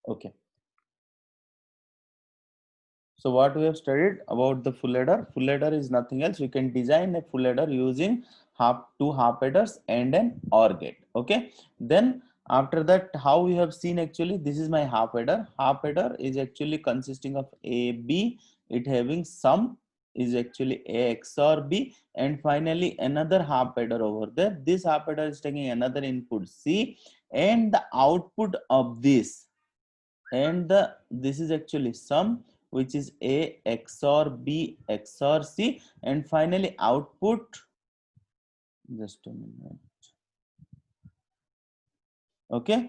Okay. So what we have studied about the full adder. Full adder is nothing else. We can design a full adder using two half adders and an OR gate. Okay. Then after that, how we have seen actually, this is my half adder. Half adder is actually consisting of A, B. It having sum is actually A XOR B, and finally another half adder over there. This half adder is taking another input C, and the output of this, and this is actually sum, which is A XOR B XOR C, and finally output, just a minute. Okay,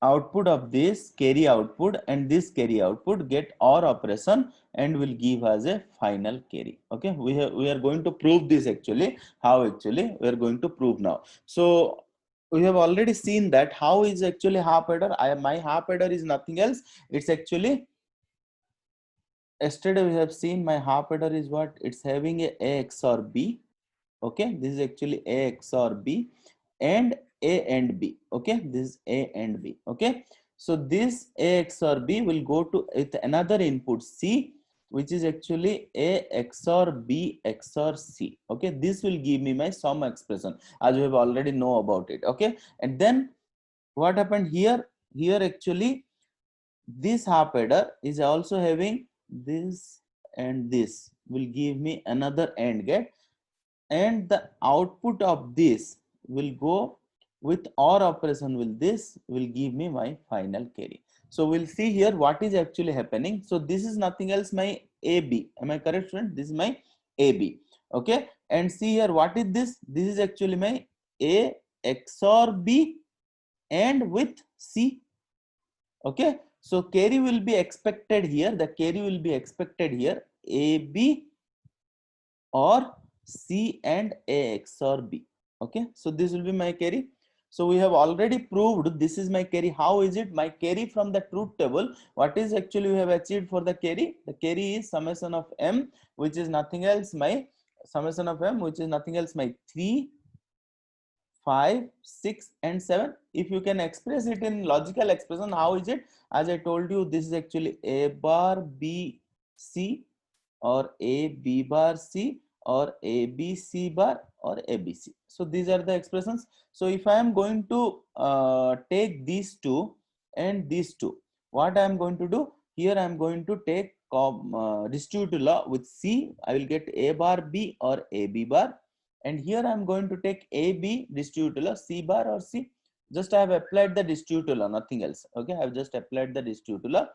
output of this carry output and this carry output get OR operation and will give us a final carry. Okay, we are going to prove this actually. How actually we are going to prove now. So we have already seen that how is actually half adder. My half adder is nothing else. It's actually, yesterday we have seen my half adder is what, it's having a XOR B. Okay, this is actually A XOR B and A and B. Okay, this is A and B. Okay, so this A XOR B will go to with another input C, which is actually A XOR B XOR C. Okay, this will give me my sum expression, as we have already know about it. Okay, and then what happened here? Here actually this half adder is also having this, and this will give me another AND gate, and the output of this will go with OR operation, will this will give me my final carry. So we'll see here what is actually happening. So this is nothing else my AB. Am I correct, friend? This is my AB. Okay, and see here what is this? This is actually my A XOR B and with C. Okay, so carry will be expected here. The carry will be expected here, AB or C and A XOR B. Okay, so this will be my carry. So we have already proved this is my carry. How is it? My carry from the truth table. What is actually we have achieved for the carry? The carry is summation of M, which is nothing else my summation of M, which is nothing else my 3, 5, 6 and 7. If you can express it in logical expression, how is it? As I told you, this is actually A bar B C, or A B bar C, or A B C bar, or A B C. So these are the expressions. So if I am going to take these two and these two, what I am going to do here? I am going to take distributive law with C. I will get A bar B or A B bar, and here I am going to take A B distributive law, C bar or C. Just I have applied the distributive law, nothing else. Okay, I have just applied the distributive law,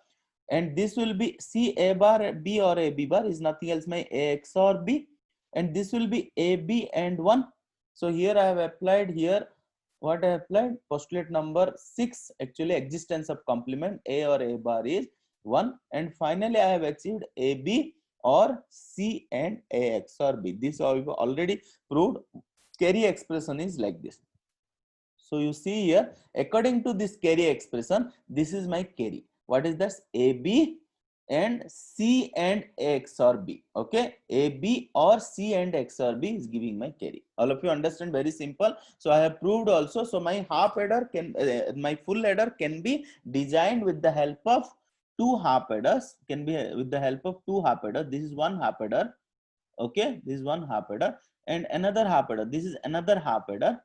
and this will be C A bar B or A B bar is nothing else my A XOR B, and this will be A B and 1. So here I have applied here what I applied, postulate number 6, actually existence of complement A or A bar is 1, and finally I have achieved A B or C and A XOR B. This I have already proved. Carry expression is like this. So you see here, according to this carry expression, this is my carry. What is this? AB and C and A XOR B. Okay, AB or C and XOR B is giving my carry. All of you understand? Very simple. So I have proved also. So my half adder can, my full adder can be designed with the help of two half adders. Can be with the help of two half adders. This is one half adder. Okay, this is one half adder, and another half adder. This is another half adder,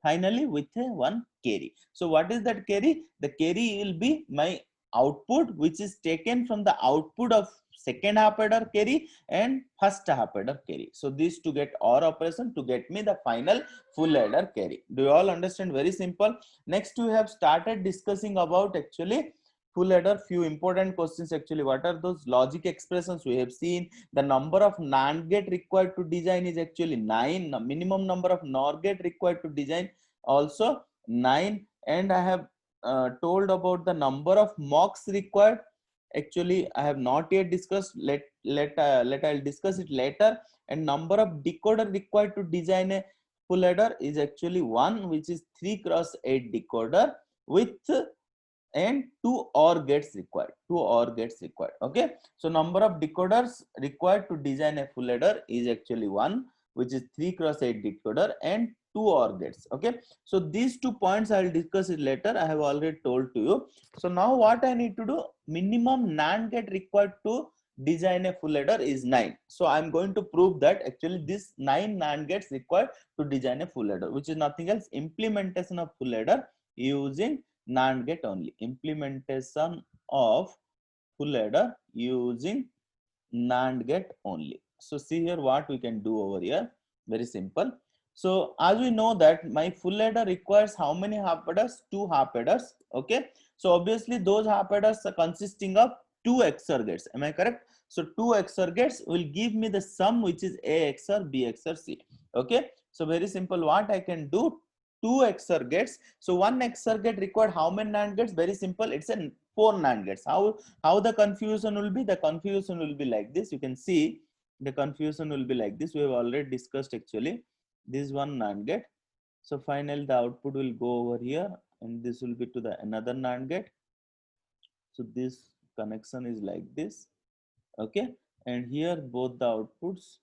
finally with a one carry. So what is that carry? The carry will be my output, which is taken from the output of second half adder carry and first half adder carry. So this to get OR operation to get me the final full adder carry. Do you all understand? Very simple. Next we have started discussing about actually full adder. Few important questions actually. What are those logic expressions? We have seen the number of NAND gate required to design is actually 9. Minimum number of NOR gate required to design also 9, and I have told about the number of mocks required. Actually I have not yet discussed. I'll discuss it later. And number of decoder required to design a full adder is actually 1, which is 3x8 decoder with, and 2 OR gates required. Okay, so number of decoders required to design a full adder is actually 1, which is 3x8 decoder, and two OR gates. Okay, so these 2 points I will discuss it later. I have already told to you. So now what I need to do, minimum NAND gate required to design a full adder is 9. So I'm going to prove that actually this 9 NAND gates required to design a full adder, which is nothing else, implementation of full adder using NAND gate only. Implementation of full adder using NAND gate only. So see here what we can do over here. Very simple. So as we know that my full adder requires how many half adders? 2 half adders. Okay. So obviously those half adders are consisting of 2 XOR gates. Am I correct? So 2 XOR gates will give me the sum which is A XOR B XOR C. Okay. So very simple. What I can do, 2 XOR gates. So one XOR gate required how many NAND gates? Very simple. It's a 4 NAND gates. How the confusion will be? The confusion will be like this. You can see the confusion will be like this. We have already discussed actually. This is one NAND gate. So finally the output will go over here and this will be to the another NAND gate. So this connection is like this. Okay. And here both the outputs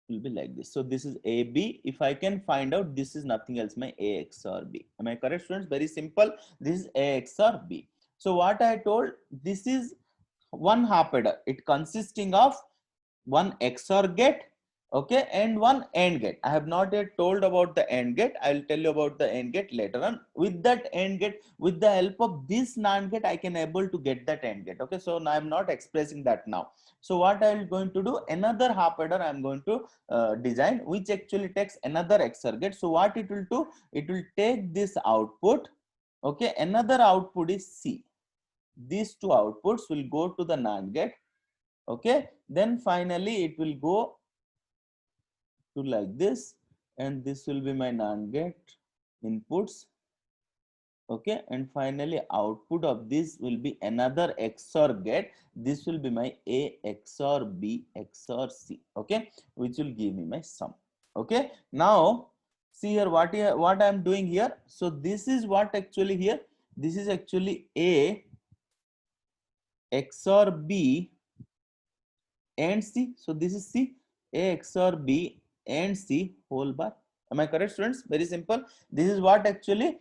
will be like this. So this is AB. If I can find out, this is nothing else, my A XOR B. Am I correct, students? Very simple. This is A XOR B. So what I told, this is one half adder. It consisting of one XOR gate, okay, and one AND gate. I have not yet told about the AND gate. I will tell you about the AND gate later on. With that AND gate, with the help of this NAND gate, I can able to get that AND gate. Okay, so I am not expressing that now. So what I am going to do, another half adder I am going to design, which actually takes another XOR gate. So what it will do, it will take this output. Okay, another output is C. These two outputs will go to the NAND gate. Okay, then finally it will go to like this, and this will be my NAND gate inputs. Okay, and finally output of this will be another XOR gate. This will be my A XOR B XOR C. Okay, which will give me my sum. Okay, now see here what I am doing here. So this is what actually here. This is actually A XOR B and C. So this is C, A XOR B and C whole bar. Am I correct, students? Very simple. This is what actually,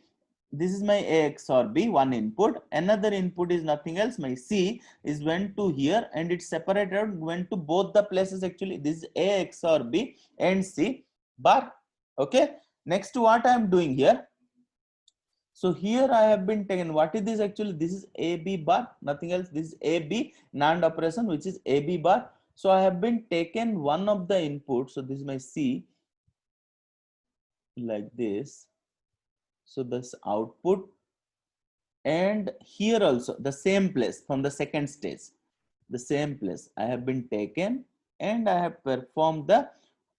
this is my A XOR B, one input. Another input is nothing else. My C is went to here and it's separated, went to both the places actually. This is A XOR B and C bar. Okay. Next to what I am doing here. So here I have been taken, what is this actually? This is AB bar, nothing else. This is AB NAND operation, which is AB bar. So I have been taken one of the inputs. So this is my C like this. So this output, and here also the same place from the second stage, the same place I have been taken and I have performed the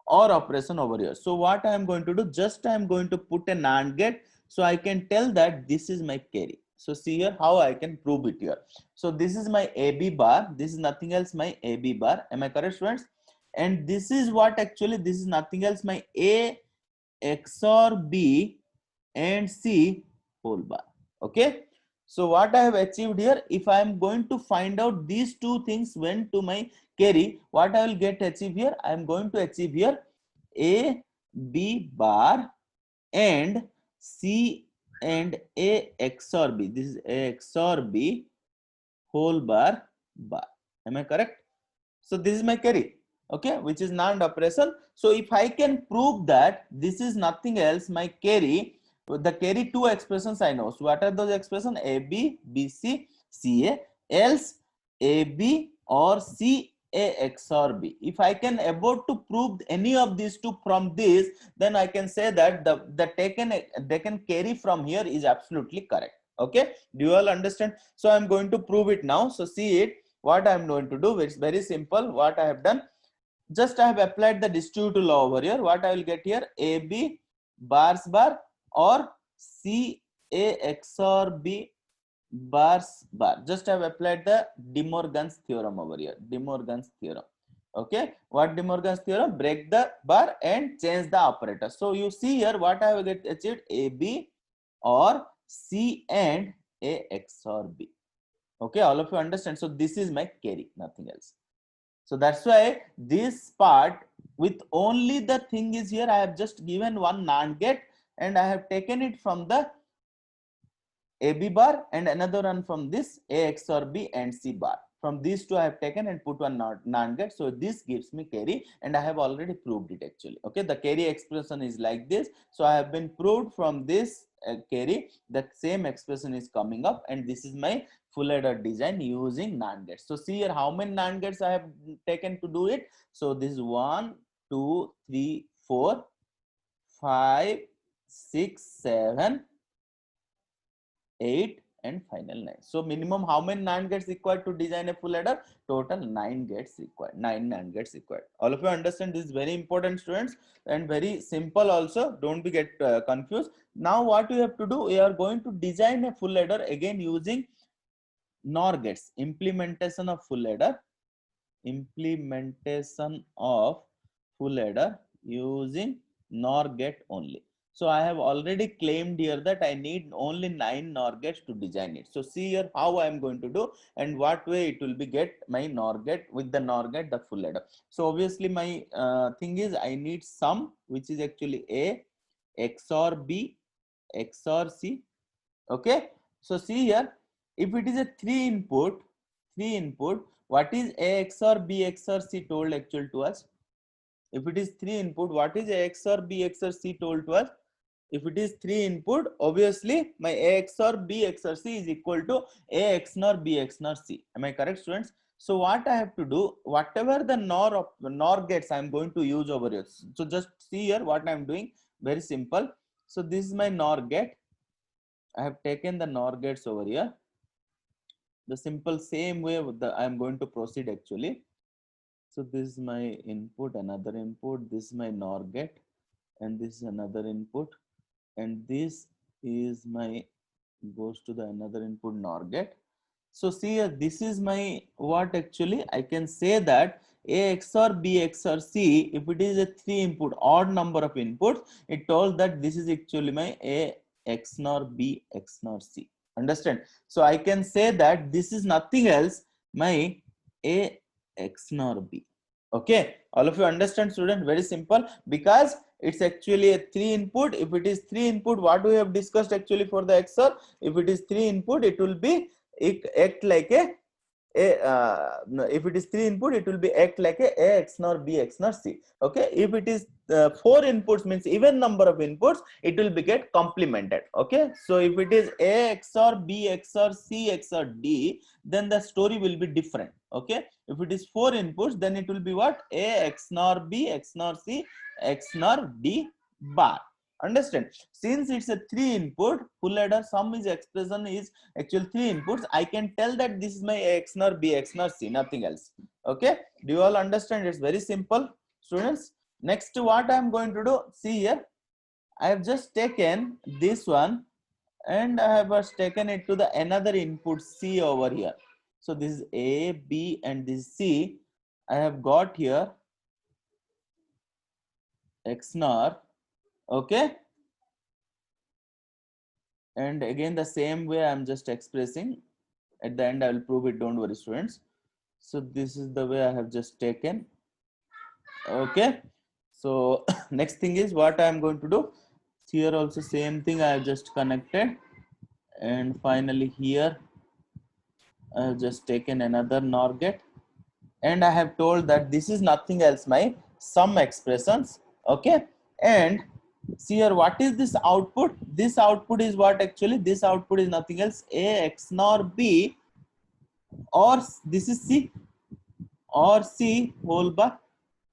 OR operation over here. So what I am going to do, just I am going to put a NAND gate so I can tell that this is my carry. So see here how I can prove it here. So this is my AB bar. This is nothing else, my AB bar. Am I correct, students? And this is what actually, this is nothing else, my A XOR B and C whole bar. Okay. So what I have achieved here, if I am going to find out these two things went to my carry, what I will get achieve here, I am going to achieve here A B bar and C and A XOR B. This is A XOR B whole bar bar. Am I correct? So this is my carry, okay, which is NAND operation. So if I can prove that this is nothing else, my carry, the carry two expressions I know. So what are those expressions? AB, BC, CA, else AB or CA XOR B. If I can about to prove any of these two from this, then I can say that the taken carry from here is absolutely correct. Okay, do you all understand? So I'm going to prove it now. So see it. What I am going to do, it's very simple. What I have done, just I have applied the distributive law over here. What I will get here, AB bars bar or CA XOR B bars bar. Just I have applied the De Morgan's theorem over here. De Morgan's theorem. Okay, what De Morgan's theorem? Break the bar and change the operator. So you see here what I have get achieved, AB or C and A XOR B. Okay, all of you understand. So this is my carry, nothing else. So that's why this part with only the thing is here, I have just given one NAND gate and I have taken it from the AB bar and another one from this A XOR B and C bar. From these two I have taken and put one NAND gate. So this gives me carry and I have already proved it actually. Okay, the carry expression is like this. So I have been proved from this carry, the same expression is coming up, and this is my full adder design using NAND gates. So see here how many NAND gates I have taken to do it. So this is 1, 2, 3, 4, 5, 6, 7, 8 and final 9. So minimum how many NAND gates required to design a full adder? Total 9 gates required, 9 NAND gates required. All of you understand this is very important, students, and very simple also. Don't be get confused. Now what you have to do, we are going to design a full adder again using NOR gates. Implementation of full adder. Implementation of full adder using NOR gate only. So I have already claimed here that I need only 9 NOR gates to design it. So see here how I am going to do and what way it will be get my NOR gate, with the NOR gate the full adder. So obviously my thing is I need sum, which is actually A XOR B XOR C. Okay, so see here, if it is a 3 input, what is A XOR B XOR C told actual to us? If it is 3 input, what is A XOR B XOR C told to us? If it is 3 input, obviously my A XOR B XOR C is equal to A XOR B XOR C. Am I correct, students? So what I have to do, whatever the NOR gates I am going to use over here. So just see here what I am doing. Very simple. So this is my NOR gate. I have taken the NOR gates over here. The simple same way I am going to proceed actually. So this is my input, another input, this is my NOR gate, and this is another input, and this is my goes to the another input NOR gate. So see here, this is my what actually I can say that A XOR B XOR C, if it is a 3 input odd number of inputs, it told that this is actually my A XOR B XOR C. Understand? So I can say that this is nothing else my A XOR B. Okay, all of you understand, student? Very simple, because it's actually a 3 input. If it is 3 input, what we have discussed actually for the XOR, if it is 3 input, it will be act like no, if it is 3 input, it will be act like a XOR B XOR C. Okay, if it is 4 inputs, means even number of inputs, it will be get complemented. Okay, so if it is A XOR B XOR C XOR D, then the story will be different. Okay, if it is 4 inputs, then it will be what? A XOR B XOR C XOR D bar. Understand? Since it's a 3 input full adder, sum is expression is actual 3 inputs, I can tell that this is my X nor B, X nor C, nothing else. Okay, do you all understand? It's very simple, students. Next, what I am going to do, see here, I have just taken this one and I have just taken it to the another input C over here. So this is A, B and this is C. I have got here X nor, okay, and again the same way I'm just expressing. At the end I will prove it, don't worry, students. So this is the way I have just taken. Okay, so next thing is what I am going to do. Here also same thing, I have just connected, and finally here I have just taken another NOR gate, and I have told that this is nothing else my sum expressions. Okay, and see here, what is this output? This output is what actually? This output is nothing else A X NOR B, or this is C, or C whole bar.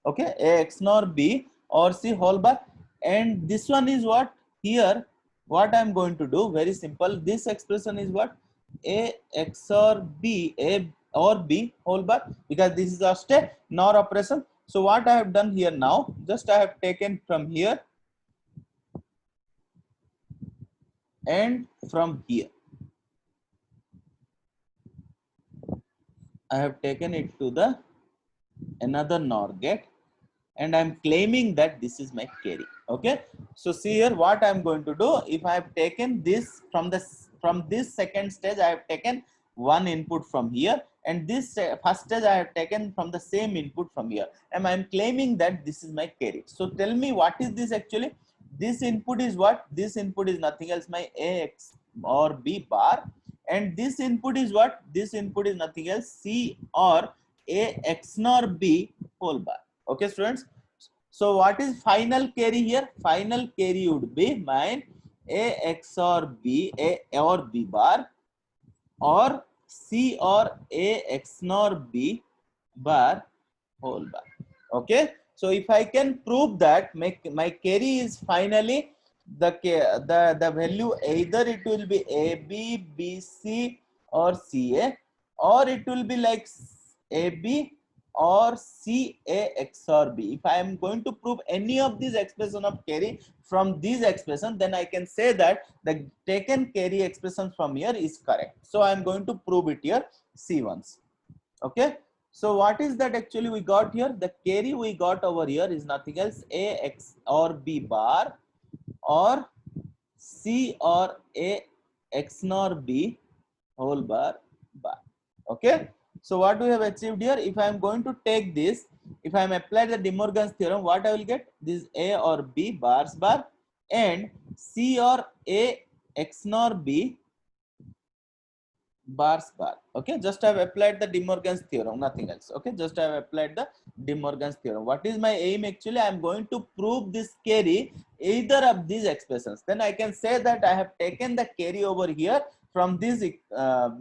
Okay, A X NOR B or C whole bar, and this one is what? Here what I am going to do, very simple, this expression is what? A XOR B, A or B whole bar, because this is just a NOR operation. So what I have done here now, just I have taken from here and from here, I have taken it to the another NOR gate, and I'm claiming that this is my carry. Okay, so see here what I'm going to do. If I have taken this from this second stage, I have taken one input from here and this first stage I have taken from the same input from here, and I am claiming that this is my carry. So tell me what is this actually? This input is what? This input is nothing else my Ax or B bar, and this input is what? This input is nothing else C or Ax nor B whole bar. Okay, students. So what is final carry here? Final carry would be my Ax or B, A or B bar, or C or Ax nor B bar whole bar. Okay. So if I can prove that my carry is finally the value, either it will be AB, BC or CA, or it will be like AB or CA XOR B. If I am going to prove any of these expression of carry from these expression, then I can say that the taken carry expression from here is correct. So I am going to prove it here C once. Okay. So what is that actually we got here? The carry we got over here is nothing else Ax or B bar or C or Ax nor B whole bar. Okay. So what we have achieved here, if I am going to take this, if I am apply the De Morgan's theorem, what I will get? This A or B bar and C or Ax nor B bar. Okay, just I have applied the De Morgan's theorem, nothing else. Okay, just I have applied the De Morgan's theorem. What is my aim actually? I am going to prove this carry either of these expressions. Then I can say that I have taken the carry over here from this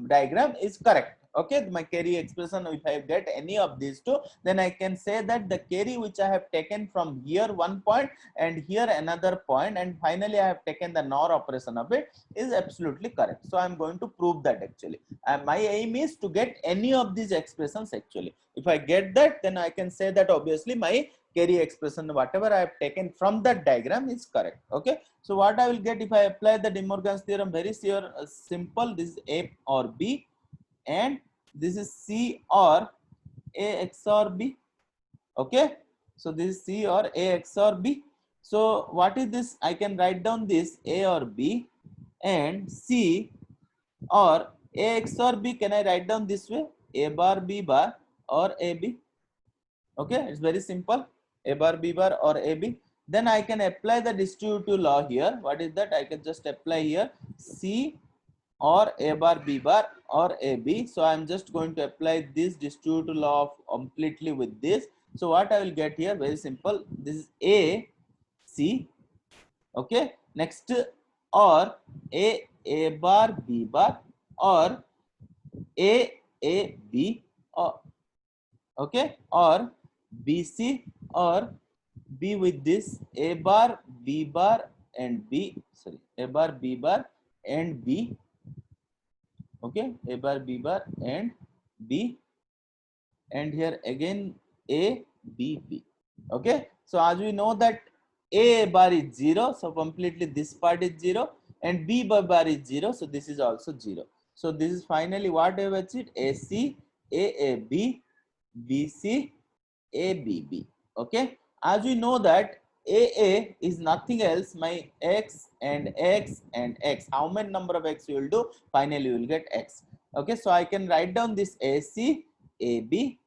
diagram is correct. Okay, my carry expression, if I get any of these two, then I can say that the carry which I have taken from here one point and here another point, and finally I have taken the NOR operation of it, is absolutely correct. So I am going to prove that actually. My aim is to get any of these expressions actually. If I get that, then I can say that obviously my carry expression, whatever I have taken from that diagram, is correct. Okay. So what I will get if I apply the De Morgan's theorem, very simple. This is A or B, and this is C or A XOR B. Okay. So this is C or A XOR B. So what is this? I can write down this A or B and C or A XOR B. Can I write down this way? A bar B bar or AB. Okay, it's very simple. A bar B bar or AB. Then I can apply the distributive law here. What is that? I can just apply here C or A bar B bar or AB. So I'm just going to apply this distributive law of completely with this. So what I will get here, very simple. This is A C. Okay. Next, or A bar B bar or A B, or okay, or BC or B with this A bar B bar and B, sorry, A bar B bar and B. Okay, A bar B bar and B, and here again A B B. Okay, so as we know that A bar is 0, so completely this part is 0, and B bar is 0, so this is also 0. So this is finally what I have achieved: AC, AAB, BC, ABB. Okay, as we know that AA is nothing else my X and X and X. How many number of X you will do? Finally, you will get X. Okay, so I can write down this AC, AB,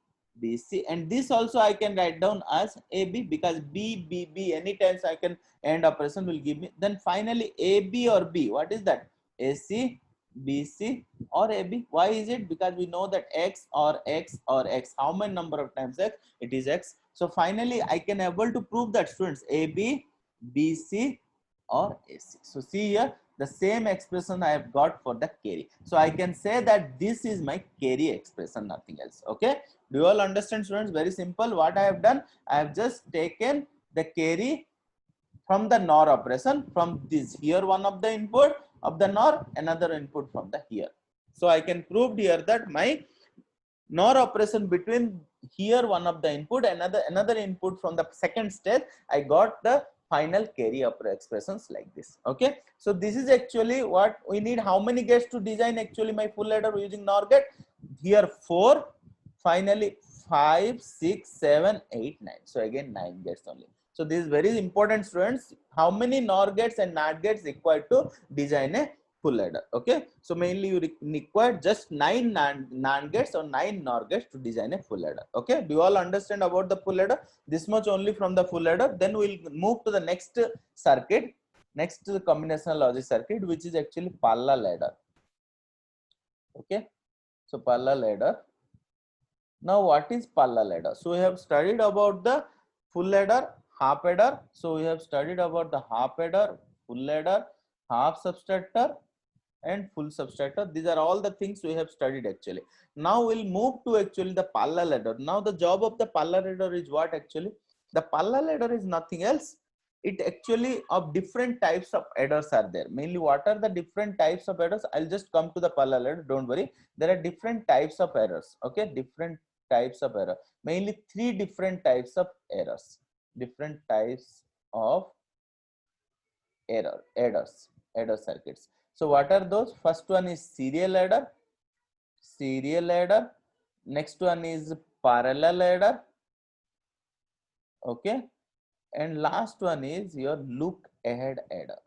BC, and this also I can write down as AB, because BBB anytime I can end operation will give me. Then finally AB or B. What is that? AC, BC or AB. Why is it? Because we know that X or X or X. How many number of times X? It is X. So finally I can able to prove that, students, AB, BC or AC. So see here the same expression I have got for the carry. So I can say that this is my carry expression, nothing else. Okay. Do you all understand, students? Very simple. What I have done, I have just taken the carry from the NOR operation, from this here one of the input of the NOR, another input from the here. So I can prove here that my NOR operation between here one of the input, another input from the second stage, I got the final carry expressions like this. Okay, so this is actually what we need. How many gates to design actually my full ladder using NOR gate? Here 4, finally 5, 6, 7, 8, 9. So again 9 gates only. So this is very important, students. How many NOR gates and NAND gates required to design a full adder. Okay, so mainly you require just 9 NAND gates or 9 NOR gates to design a full adder. Okay, do you all understand about the full adder? This much only from the full adder. Then we'll move to the next circuit, next combinational logic circuit, which is actually parallel adder. Okay, so parallel adder. Now what is parallel adder? So we have studied about the full adder, half adder. So we have studied about the half adder, full adder, half subtractor and full subtractor. These are all the things we have studied actually. Now we'll move to actually the parallel adder. Now the job of the parallel adder is what actually? The parallel adder is nothing else. It actually of different types of adders are there. Mainly what are the different types of adders? I'll just come to the parallel adder, don't worry. There are different types of errors. Okay, different types of error. Mainly 3 different types of errors. Different types of adder circuits. So what are those? First one is serial adder. Next one is parallel adder. Okay, and last one is your look ahead adder.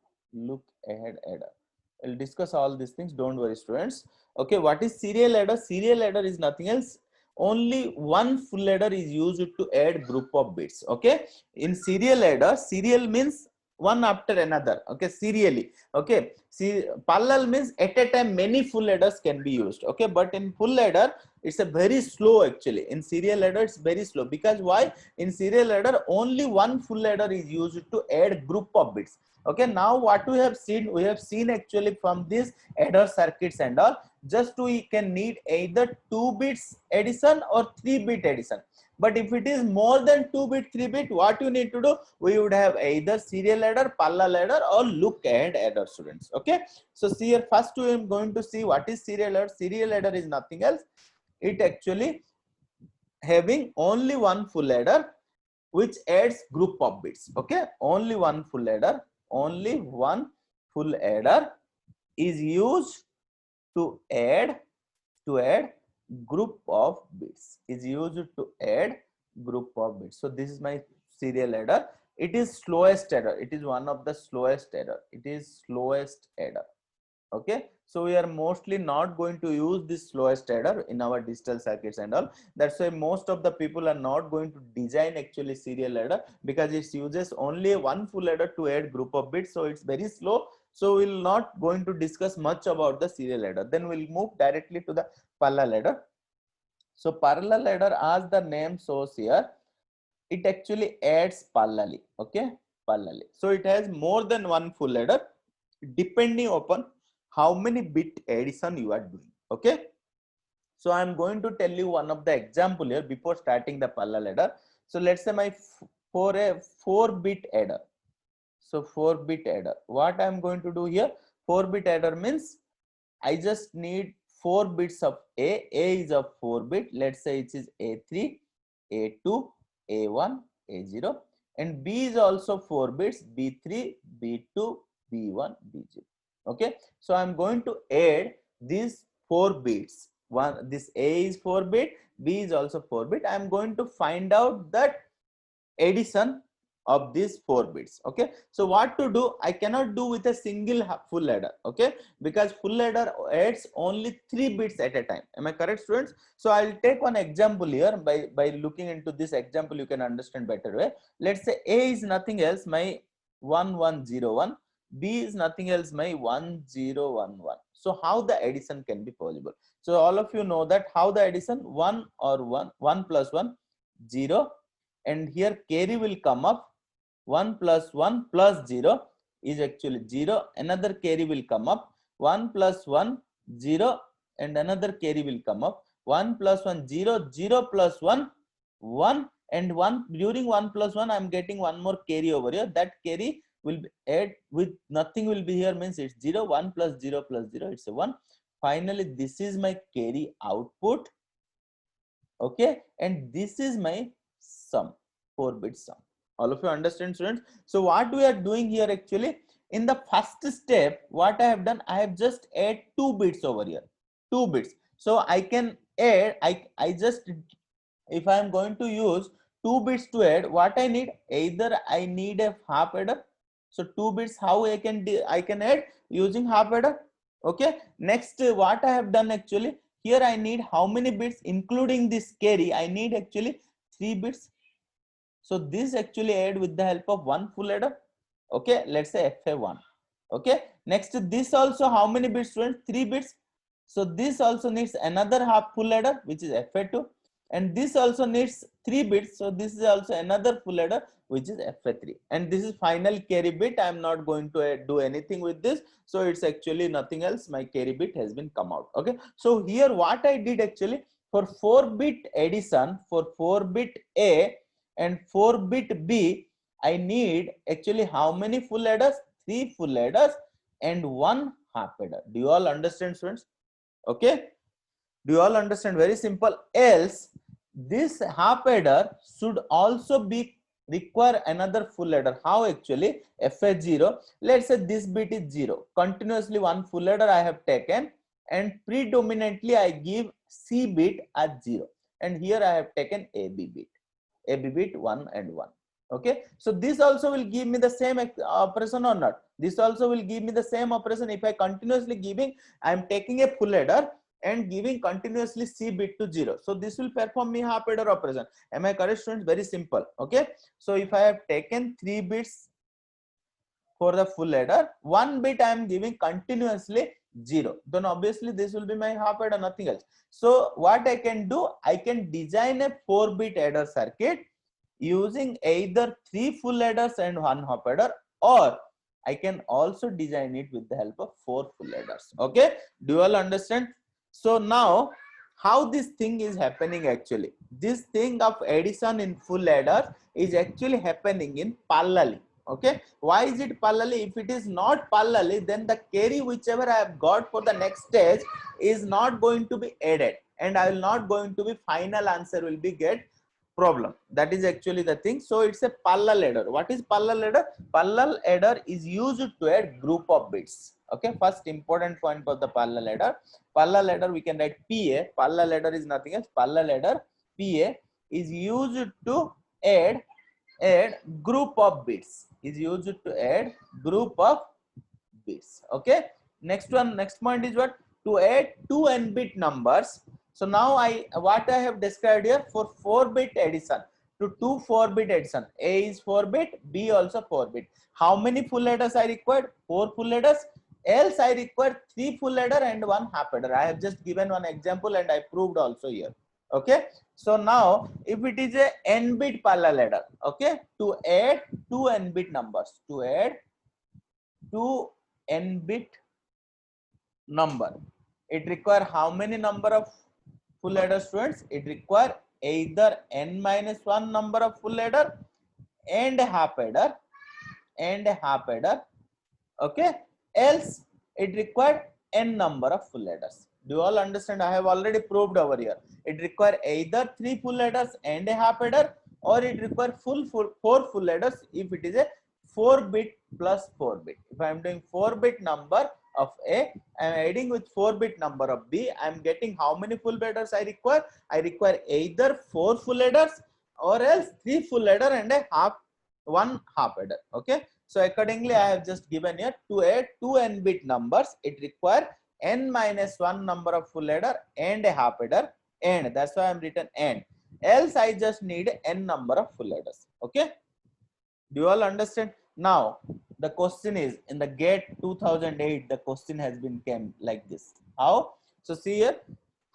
I'll discuss all these things, don't worry students. Okay, what is serial adder? Serial adder is nothing else. Only one full adder is used to add group of bits. Okay, in serial adder, serial means one after another. Okay, serially. Okay, see, parallel means at a time many full adders can be used. Okay, but in full adder it's a very slow actually. In serial adder it's very slow, because why? In serial adder only one full adder is used to add group of bits. Okay, now what we have seen actually from these adder circuits and all, just we can need either 2 bits addition or 3 bit addition. But if it is more than 2 bit, 3 bit, what you need to do? We would have either serial adder, parallel adder or look ahead adder students. Okay, so see here, first we are going to see what is serial adder. Serial adder is nothing else. It actually having only one full adder which adds group of bits. Okay, only one full adder is used to add group of bits, so this is my serial adder. It is slowest adder. It is one of the slowest adder. Okay, so we are mostly not going to use this slowest adder in our digital circuits and all. That's why most of the people are not going to design actually serial adder, because it uses only one full adder to add group of bits, so it's very slow. So we'll not going to discuss much about the serial adder. Then we'll move directly to the parallel adder. So parallel adder, as the name shows here, it actually adds parallelly. Okay, parallelly. So it has more than one full adder depending upon how many bit addition you are doing. Okay, so I'm going to tell you one of the example here before starting the parallel adder. So let's say for a 4-bit adder. So 4-bit adder, what I'm going to do here? 4-bit adder means I just need 4 bits of A. A is of 4-bit. Let's say it is A3, A2, A1, A0, and B is also 4 bits, B3, B2, B1, B0. Okay, so I'm going to add these 4 bits. This A is 4-bit, B is also 4-bit. I'm going to find out that addition of these 4 bits. Okay, so what to do? I cannot do with a single full adder. Okay, because full adder adds only 3 bits at a time. Am I correct, students? So I'll take one example here. By looking into this example, you can understand better way. Let's say A is nothing else, my 1101. B is nothing else, my 1011. So how the addition can be possible? So all of you know that how the addition, 1 plus 1, 0, and here carry will come up. 1 plus 1 plus 0 is actually 0. Another carry will come up. 1 plus 1, 0, and another carry will come up. 1 plus 1, 0, 0 plus 1, 1, and 1. During 1 plus 1, I am getting one more carry over here. That carry will be add with nothing will be here, means it's 0. 1 plus 0 plus 0, it's a 1. Finally, this is my carry output. Okay, and this is my sum, 4-bit sum. All of you understand, students? So what we are doing here actually, in the first step, what I have done, I have just add 2 bits over here, 2 bits. So I can add, I just, if I am going to use 2 bits to add, what I need, either I need a half adder. So 2 bits, how I can add using half adder? Okay, next what I have done actually, here I need how many bits including this carry, I need actually 3 bits. So this actually add with the help of one full adder. Okay, let's say FA1. Okay, next this also how many bits, students? 3 bits. So this also needs another half full adder, which is FA2, and this also needs 3 bits. So this is also another full adder, which is FA3, and this is final carry bit. I am not going to do anything with this, so it's actually nothing else. My carry bit has been come out. Okay, so here what I did actually, for 4-bit addition, for 4-bit A and 4-bit B, I need actually how many full adders? 3 full adders and 1 half adder. Do you all understand, students? Okay, do you all understand? Very simple. Else this half adder should also be require another full adder. How actually? FA0, let's say this bit is 0, continuously one full adder I have taken, and predominantly I give C bit as 0, and here I have taken AB bit 1 and 1. Okay, so this also will give me the same operation or not? This also will give me the same operation. If I continuously giving, I am taking a full adder and giving continuously C bit to 0, so this will perform me half adder operation. Am I correct, students? Very simple. Okay, so if I have taken 3 bits for the full adder, 1 bit I am giving continuously 0, then obviously this will be my half adder, nothing else. So what I can do, I can design a 4-bit adder circuit using either 3 full adders and 1 half adder, or I can also design it with the help of 4 full adders. Okay, do you all understand? So now how this thing is happening actually, this thing of addition in full adder is actually happening in parallelly. Okay, why is it parallelly? If it is not parallelly, then the carry whichever I have got for the next stage is not going to be added, and I will not going to be final answer will be get problem. That is actually the thing. So it's a parallel adder. What is parallel adder? Parallel adder is used to add group of bits. Okay, first important point for the parallel adder. Parallel adder we can write PA. Parallel adder is nothing else. Parallel adder PA is used to add group of bits. Is used to add group of bits. Okay, next point is what? To add 2 n-bit numbers. So now what I have described here, for 4-bit addition, to 2 4-bit addition, A is 4-bit, B also 4-bit. How many full adders I required? 4 full adders. Else I require 3 full adder and 1 half adder. I have just given one example and I proved also here. Okay, so now if it is a n-bit parallel adder, okay, to add 2 n-bit numbers, to add 2 n-bit number, it require how many number of full adder, students? It require either n minus 1 number of full adder and a half adder okay, else it required n number of full adders. Do you all understand? I have already proved over here. It require either 3 full adders and a half adder, or it require 4 full adders if it is a 4-bit plus 4-bit. If I am doing 4-bit number of A, I am adding with 4-bit number of B, I am getting how many full adders I require? I require either 4 full adders or else 3 full adder and a one half adder. Okay, so accordingly I have just given here, to add 2 n-bit numbers, it require n minus 1 number of full adder and a half adder, and that's why I am written n. Else I just need n number of full adders. Okay, do you all understand? Now the question is, in the GATE 2008, the question has been came like this. How? So see here,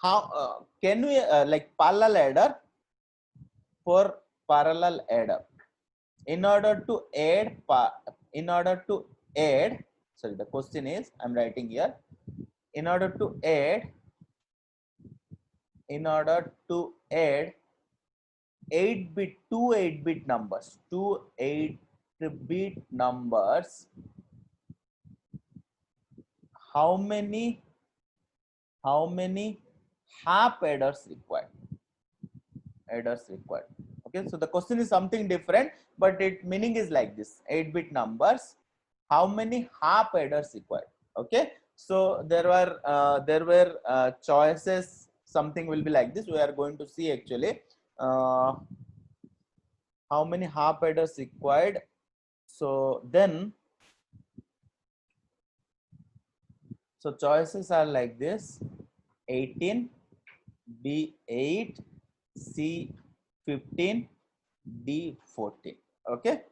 how can we like parallel adder, for parallel adder, in order to add sorry, the question is, I'm writing here, in order to add 8-bit 8-bit numbers, 8-bit numbers, how many half adders required? Okay, so the question is something different, but it meaning is like this: 8-bit numbers, how many half adders required? Okay, so there were choices. Something will be like this. We are going to see actually how many half adders required. So then So choices are like this: 18, B 8, C 15, D 14. Okay.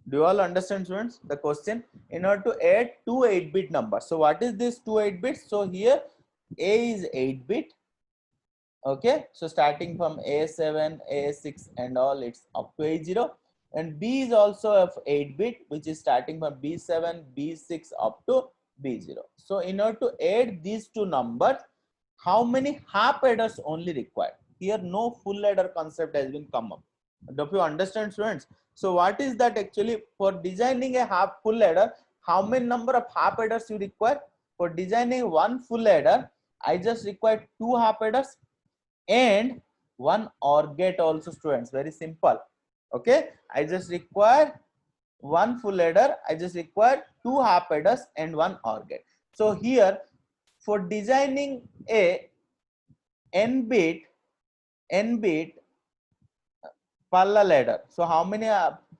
Do you all understand, students, the question? In order to add two 8-bit numbers. So what is this two 8 bits? So here A is 8-bit. Okay. So starting from A7, A6 and all, it's up to A0. And B is also of 8-bit, which is starting from B7, B6 up to B0. So in order to add these two numbers, how many half adders only required? Here no full adder concept has been come up. Do you understand, students? So what is that actually? For designing a half full adder, how many number of half adders you require? For designing one full adder, I just require two half adders and one OR gate also, students. Very simple. Okay, I just require one full adder, I just require two half adders and one OR gate. So here for designing a n bit parallel ladder, so how many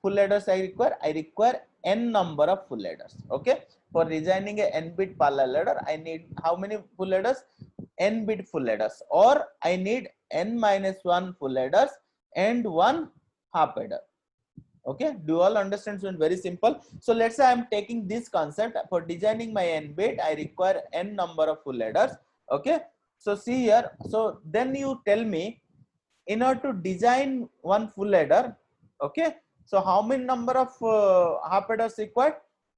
full adders I require? I require n number of full adders. Okay, for designing a n bit parallel ladder, I need how many full adders? N bit full adders, or I need n minus 1 full adders and one half adder. Okay, do you all understand, student? Very simple. So let's say I am taking this concept. For designing my n bit, I require n number of full adders. Okay, so see here. So then you tell me, in order to design one full adder, okay, so how many number of half adders required?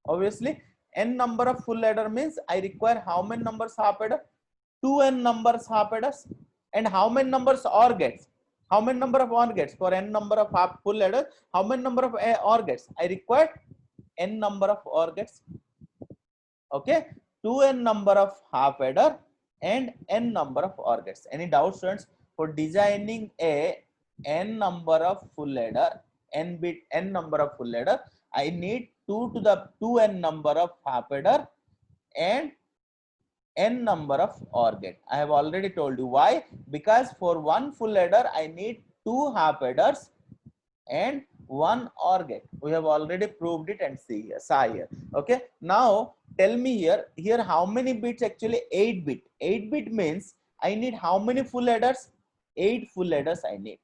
Obviously n number of full adder means I require how many numbers half adder? 2n numbers half adders. And how many numbers OR gates? How many number of OR gates? For n number of half full adders, how many number of OR gates? I require n number of OR gates. Okay, 2n number of half adder and n number of OR gates. Any doubts, students? For designing a n number of full adder, n number of full adder, I need 2 to the 2n number of half adder and n number of OR gate. I have already told you why. Because for one full adder, I need two half adders and one OR gate. We have already proved it and saw here. Okay. Now tell me here how many bits actually? 8 bit. 8 bit means I need how many full adders? 8 full adders I need.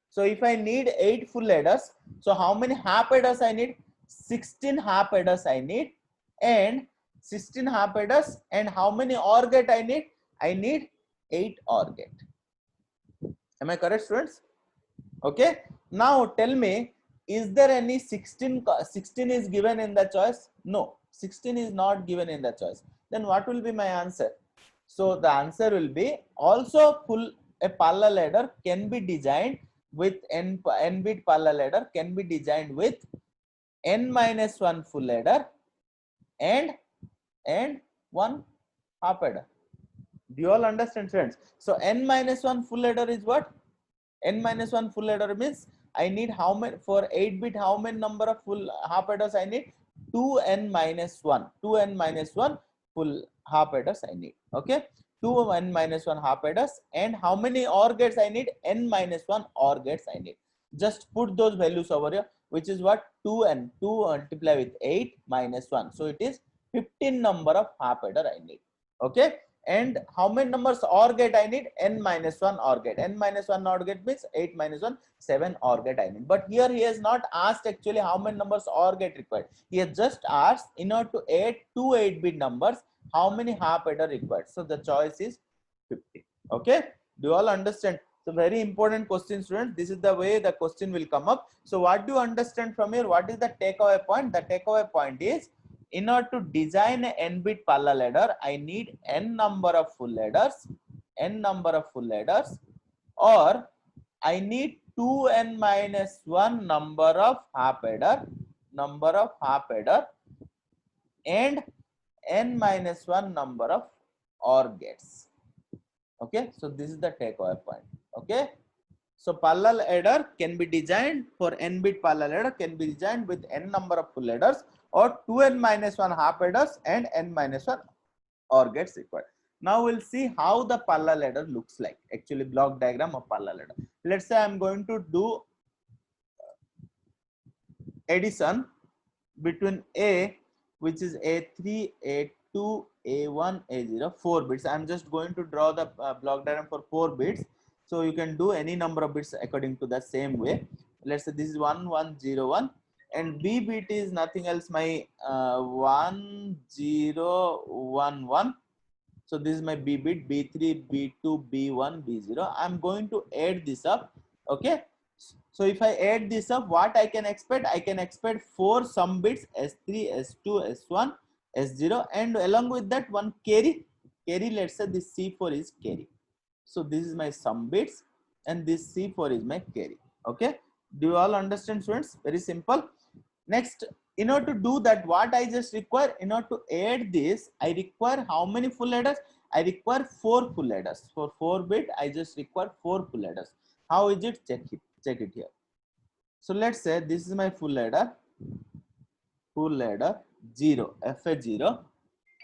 So if I need 8 full adders, so how many half adders I need? 16 half adders I need, and 16 half adders, and how many OR gate I need? I need 8 OR gate. Am I correct, students? Okay. Now tell me, is there any 16 is given in the choice? No, 16 is not given in the choice. Then what will be my answer? So the answer will be also a parallel ladder can be designed with n bit parallel ladder can be designed with n minus 1 full adder and one half adder. Do you all understand, friends? So n minus 1 full adder is what? N minus 1 full adder means I need how many? For 8 bit, how many number of full half adders I need? 2n minus 1. 2n minus 1 full half adders I need. Okay. 2n minus 1 half adders, and how many OR gates I need? N minus 1 OR gates I need. Just put those values over here, which is what? 2n. 2 multiply with 8 minus 1. So it is 15 number of half adder I need. Okay. And how many numbers OR gate I need? N minus 1 OR gate. N minus 1 OR gate means 8 minus 1, 7 OR gate I need. But here he has not asked actually how many numbers OR gate required. He has just asked, in order to add two 8-bit numbers, how many half adder required. So the choice is 50. Okay. Do you all understand? So very important question, students. This is the way the question will come up. So what do you understand from here? What is the takeaway point? The takeaway point is, in order to design an n bit parallel ladder, I need n number of full ladders, or I need 2n minus 1 number of half adder, and n minus 1 number of OR gates. Okay, so this is the takeaway point. Okay, so parallel adder can be designed for n bit parallel adder can be designed with n number of full adders, or 2n minus 1 half adders and n minus 1 OR gates required. Now we'll see how the parallel ladder looks like. Actually, block diagram of parallel ladder. Let's say I'm going to do addition between A, which is A3, A2, A1, A0, 4 bits. I'm just going to draw the block diagram for 4 bits. So you can do any number of bits according to the same way. Let's say this is 1101, and B bit is nothing else, my 1011. So this is my B bit, B3, B2, B1, B0. I'm going to add this up. Okay. So if I add this up, what I can expect? I can expect 4 sum bits, S3, S2, S1, S0, and along with that one carry. Carry, let's say this C4 is carry. So this is my sum bits and this C4 is my carry. Okay. Do you all understand, students? Very simple. Next, in order to do that, what I just require, in order to add this, I require how many full adders? I require 4 full adders. For 4 bit, I just require 4 full adders. How is it? Check it here. So let's say this is my full adder 0, FA0,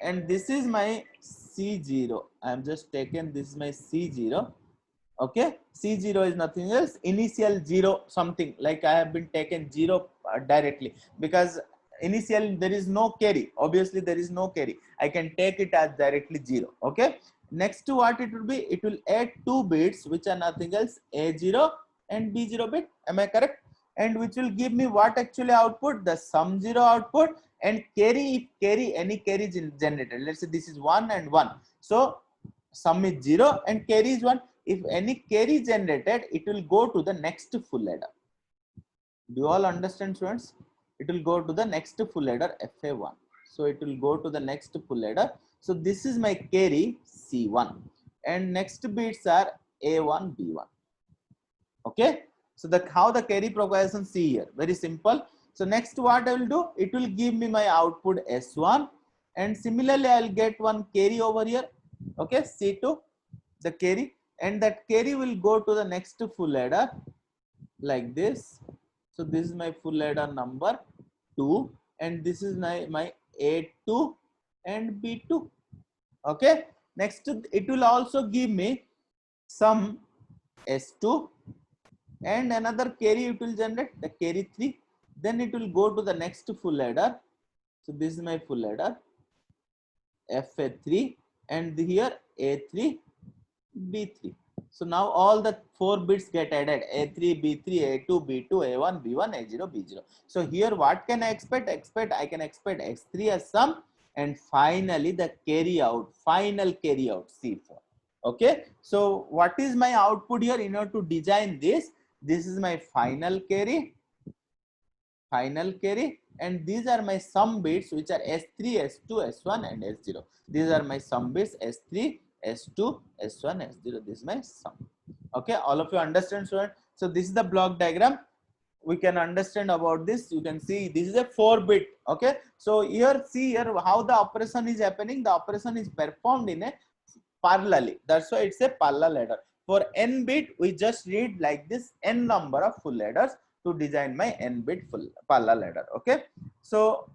and this is my C0. I'm just taken, this is my C0. Okay, C0 is nothing else, initial 0 something, like I have been taken 0 directly, because initial there is no carry, obviously there is no carry, I can take it as directly 0. Okay, next to what it will be, it will add 2 bits which are nothing else, A0 and B0 bit, am I correct? And which will give me what actually output, the sum 0 output, and carry, if carry, any carry generated, let's say this is 1 and 1, so sum is 0 and carry is 1. If any carry generated, it will go to the next full adder. Do you all understand, students? It will go to the next full adder, FA1. So it will go to the next full adder. So this is my carry C1, and next bits are A1, B1. Okay. So how the carry propagation see here, very simple. So next what I will do, it will give me my output S1, and similarly I will get one carry over here. Okay, C2, the carry, and that carry will go to the next full adder like this. So this is my full adder number 2, and this is my A2 and B2. Okay, next it will also give me some S2, and another carry it will generate, the carry 3. Then it will go to the next full adder. So this is my full adder FA3, and here A3, B3. So now all the 4 bits get added, A3, B3, A2, B2, A1, B1, A0, B0. So here what can I expect? I can expect X3 as sum, and finally the carry out, final carry out C4. Okay, so what is my output here? In order to design this is my final carry, and these are my sum bits which are S3, S2, S1 and S0. These are my sum bits, S3, S2, S1, S0. This is my sum. Okay, all of you understand, student? So this is the block diagram. We can understand about this. You can see this is a 4 bit. Okay, so here see here how the operation is happening. The operation is performed in a parallelly. That's why it's a parallel ladder. For n bit, we just read like this n number of full ladders to design my n bit full parallel ladder. Okay, so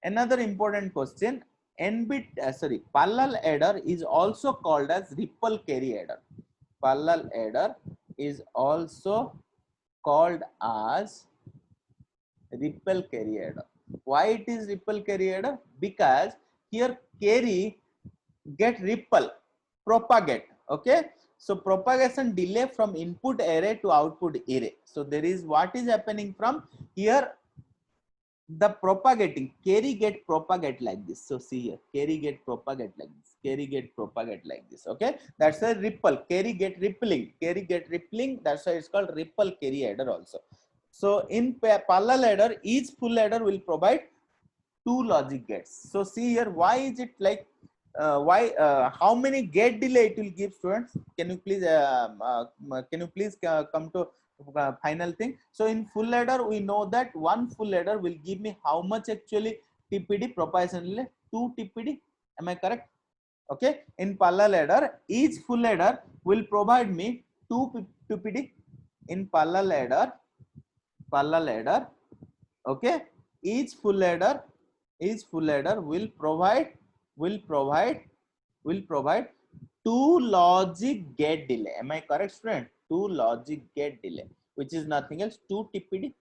another important question, n bit parallel adder is also called as ripple carry adder. Parallel adder is also called as ripple carry adder. Why it is ripple carry adder? Because here carry get ripple, propagate. Okay, so propagation delay from input array to output array. So there is what is happening from here, the propagating carry get propagate like this. So see here, carry get propagate like this, carry get propagate like this. Okay, that's a ripple, carry get rippling, that's why it's called ripple carry adder also. So in parallel adder, each full adder will provide 2 logic gates. So see here, why is it like how many gate delay it will give, students? Can you please come to final thing? So in full ladder, we know that one full ladder will give me how much actually TPD, propagation delay? 2 TPD. Am I correct? Okay. In parallel ladder, each full ladder will provide me 2 TPD. In parallel ladder. Okay. Each full ladder will provide 2 logic gate delay. Am I correct, student? 2 logic gate delay, which is nothing else, 2 TPD.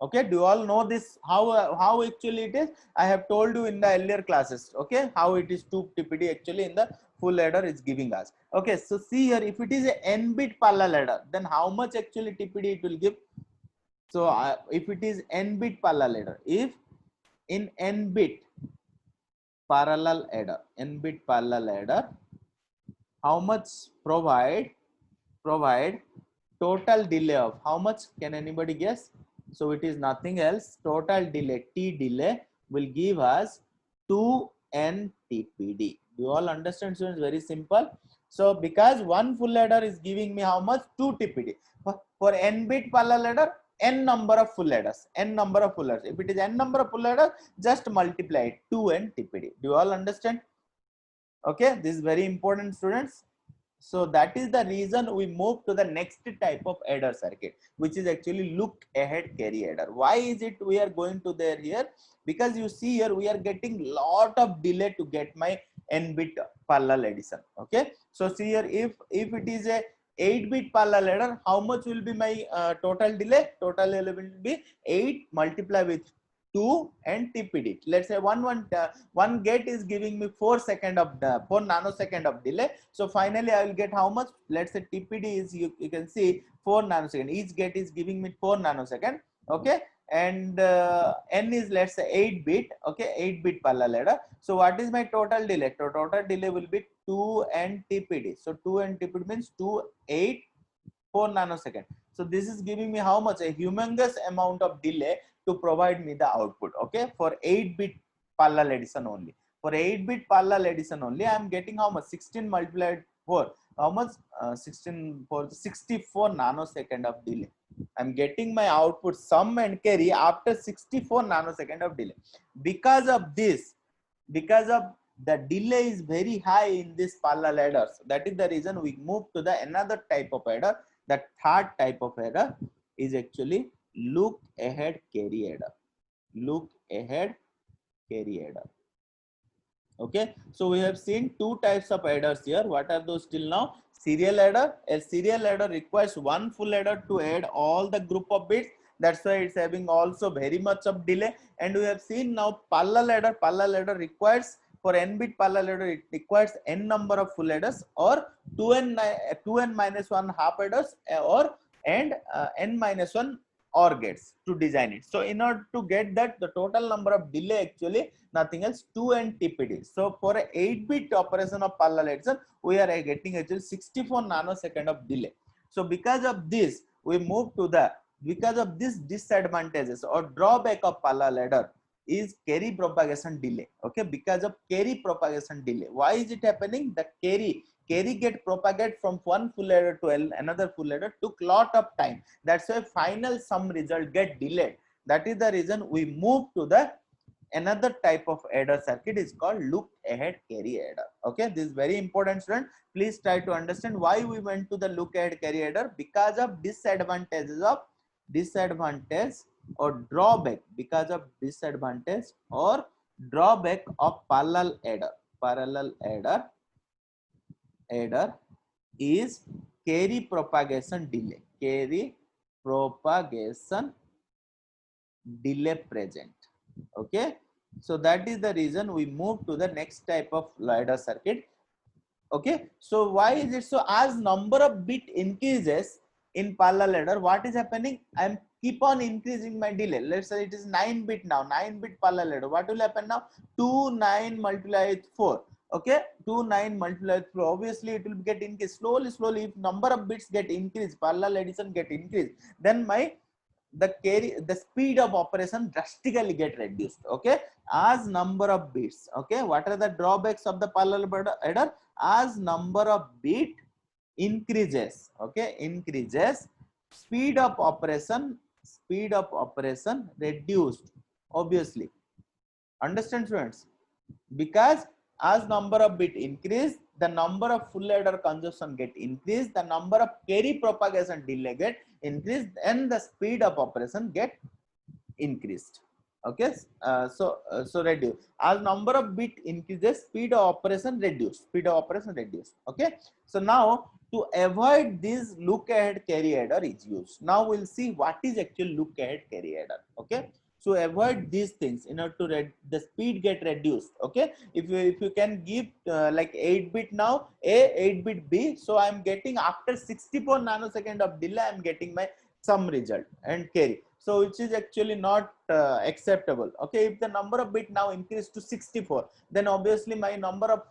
Okay, do you all know this, how actually it is? I have told you in the earlier classes, okay, how it is 2 TPD actually in the full adder is giving us. Okay, so see here, if it is a n bit parallel adder, then how much actually TPD it will give? So if it is n bit parallel adder, if in n bit parallel adder, n bit parallel adder, how much provide total delay of how much? Can anybody guess? So it is nothing else, total delay, t delay will give us 2n TPD. Do you all understand, students? Very simple. So because one full adder is giving me how much? 2 TPD. For n bit parallel adder, n number of full adders, n number of full adders. If it is n number of full adders, just multiply it, 2n TPD. Do you all understand? Okay, this is very important, students. So that is the reason we move to the next type of adder circuit, which is actually look ahead carry adder. Why is it we are going to there here? Because you see here we are getting lot of delay to get my n bit parallel addition. Okay, so see here, if it is a 8 bit parallel adder, how much will be my total delay? Total delay will be 8 multiplied with 2 and TPD. Let's say one gate is giving me 4 second of 4 nanosecond of delay. So finally I will get how much? Let's say TPD is, you can see 4 nanosecond. Each gate is giving me 4 nanosecond. Okay, and n is, let's say, 8 bit. Okay, 8 bit parallel adder. So what is my total delay? So total delay will be 2 and TPD. So 2 and TPD means 2 8 4 nanosecond. So this is giving me how much? A humongous amount of delay to provide me the output. Okay, for 8 bit parallel addition only. For 8 bit parallel addition only, I am getting how much? 16 multiplied 4. How much? 16 for 64 nanosecond of delay. I'm getting my output sum and carry after 64 nanosecond of delay. Because of this, because of the delay is very high in this parallel adders, that is the reason we move to the another type of adder. The third type of adder is actually look ahead carry adder. Look ahead carry adder. Okay, so we have seen two types of adders here. What are those till now? Serial adder. A serial adder requires one full adder to add all the group of bits. That's why it's having also very much of delay. And we have seen now parallel adder. Parallel adder requires, for n bit parallel adder, it requires n number of full adders, or 2n minus 1 half adders, or and n minus 1 OR gates to design it. So in order to get that, the total number of delay actually nothing else 2n TPD. So for a 8 bit operation of parallel addition, we are getting actually 64 nanosecond of delay. So because of this, we move to the, because of this disadvantages or drawback of parallel adder is carry propagation delay. Okay, because of carry propagation delay. Why is it happening? The carry get propagate from one full adder to another full adder took lot of time. That's why final sum result get delayed. That is the reason we move to the another type of adder circuit is called look ahead carry adder. Okay, this is very important, student. Please try to understand why we went to the look ahead carry adder. Because of disadvantages of or drawback, because of disadvantage or drawback of parallel adder. Parallel adder is carry propagation delay. Carry propagation delay present. Okay, so that is the reason we move to the next type of ladder circuit. Okay, so why is it so? As number of bit increases in parallel ladder, what is happening? I am keep on increasing my delay. Let's say it is 9 bit now, 9 bit parallel ladder. What will happen now? 2 9 multiplied with 4. Okay, 2 9 multiplied with 4. Obviously it will get increased slowly. If number of bits get increased, parallel addition get increased, then my the speed of operation drastically get reduced. Okay, as number of bits. Okay, what are the drawbacks of the parallel adder? As number of bit increases, okay, increases, speed of operation reduced, obviously. Understand, students? Because as number of bit increase, the number of full adder consumption get increased, the number of carry propagation delay get increased, and the speed of operation get increased. Okay, so reduce as number of bit increases, speed of operation reduce. Okay, so now to avoid this look ahead carry header is used. Now we'll see what is actually look ahead carry header. Okay, so avoid these things in order to the speed get reduced. Okay, if you can give like 8 bit now A, 8 bit B, so I'm getting after 64 nanosecond of delay, I'm getting my some result and carry, so which is actually not acceptable. Okay, if the number of bit now increased to 64, then obviously my number of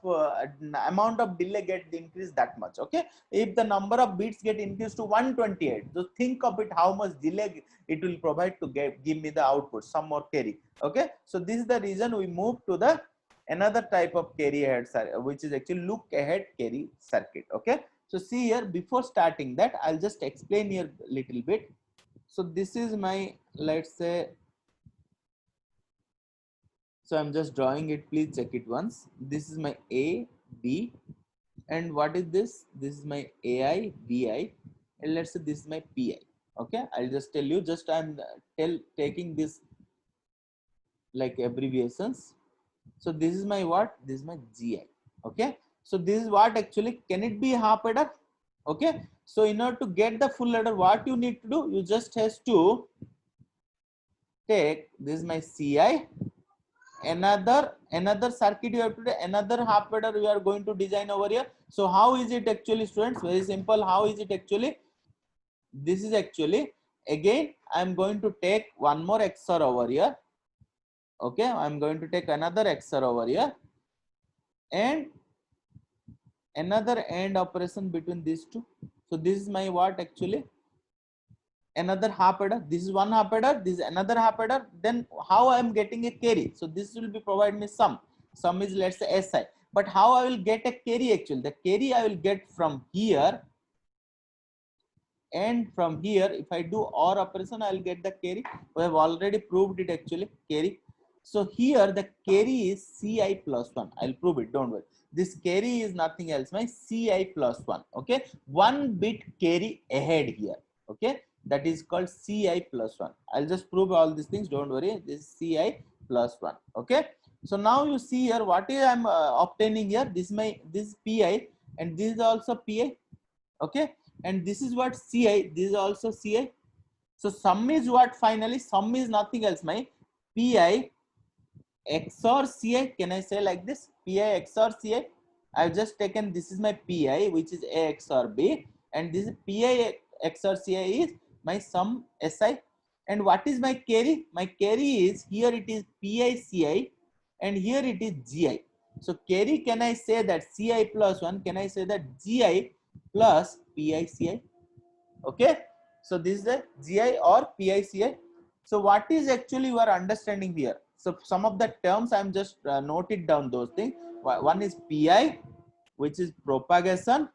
amount of delay get increased that much. Okay, if the number of bits get increased to 128, so think of it how much delay it will provide to give me the output, some more carry. Okay, so this is the reason we move to the another type of carry ahead, which is actually look ahead carry circuit. Okay, so see here, before starting that, I'll just explain here little bit. So this is my, let's say, so I'm just drawing it, please check it once. This is my A, B, and what is this? This is my AI, BI, and let's say this is my PI. Okay, I'll just tell you, just I'm taking this like abbreviations. So this is my what? This is my GI. Okay, so this is what actually, can it be half adder? Okay, so in order to get the full adder, what you need to do, you just has to take this is my CI, another circuit you have to do, another half adder you are going to design over here. So how is it actually, students? Very simple. How is it actually? This is actually, again I'm going to take one more XOR over here. Okay, I'm going to take another XOR over here and another AND operation between these two. So this is my what actually, another half adder. This is one half adder, this is another half adder. Then how I am getting a carry? So this will be provide me sum is, let's say, SI. But how I will get a carry actually? The carry I will get from here, and from here if I do OR operation, I will get the carry. We have already proved it actually, carry. So here the carry is Ci plus 1. I'll prove it, don't worry. This carry is nothing else, my Ci plus 1. Okay, 1 bit carry ahead here. Okay, that is called Ci plus 1. I'll just prove all these things, don't worry. This is Ci plus 1. Okay, so now you see here what is I'm obtaining here. This is Pi, and this is also Pi. Okay, and this is what Ci, this is also Ci. So sum is what, finally sum is nothing else, my Pi XOR Ci. Can I say like this? Pi XOR Ci. I've just taken, this is my Pi, which is A XOR B, and this is Pi XOR Ci is my sum Si. And what is my carry? My carry is, here it is Pi Ci, and here it is Gi. So carry, can I say that Ci plus 1? Can I say that Gi plus Pi Ci? Okay, so this is the GI or PICI. So what is actually you are understanding here? So some of the terms I'm just noted down those things. One is PI, which is propagation.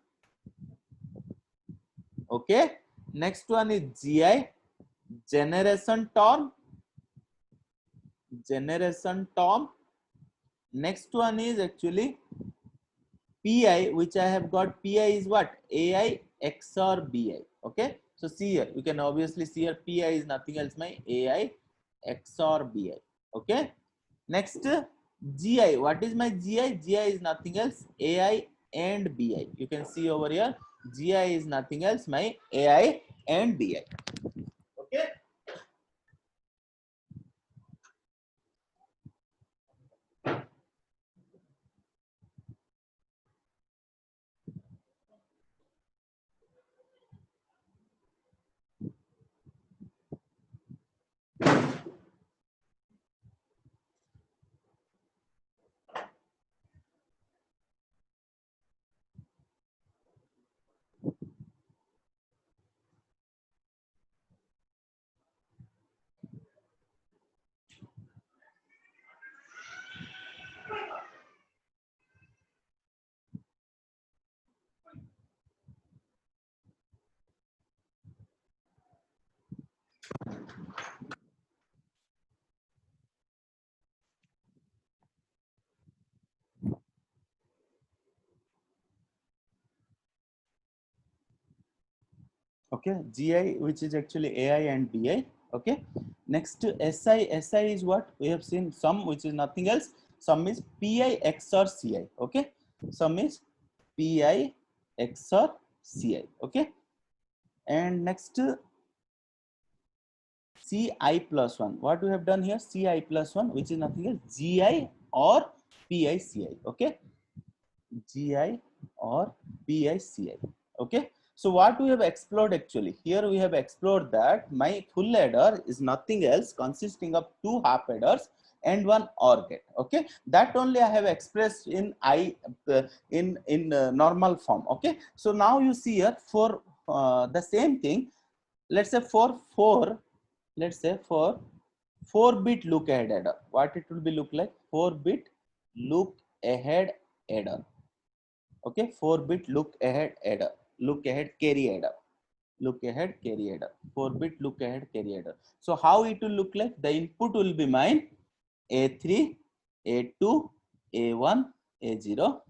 Okay, next one is GI, generation term. Next one is actually PI, which I have got. PI is what? AI XOR BI. Okay, so see here, you can obviously see here PI is nothing else, my AI XOR BI. Okay, next GI. What is my GI? GI is nothing else, AI and BI. You can see over here, GI is nothing else, my AI and BI. Okay. Okay, GI, which is actually AI and BI. Okay. Next SI is what we have seen, sum, which is nothing else. Sum is Pi XOR Ci. Okay. Sum is Pi XOR Ci. Okay. And next Ci plus 1. What we have done here? Ci plus 1, which is nothing else, Gi or PiCi. Okay. Gi or PiCi. Okay. So what we have explored actually here, we have explored that my full adder is nothing else consisting of two half adders and one OR gate. Okay, that only I have expressed in normal form. Okay, so now you see here for the same thing. Let's say for 4-bit look ahead adder, what it will be look like? 4-bit look ahead adder. Okay, 4-bit look ahead adder, look ahead carry adder, look ahead carry adder, 4-bit look ahead carry adder. So how it will look like? The input will be mine A3, A2, A1, A0,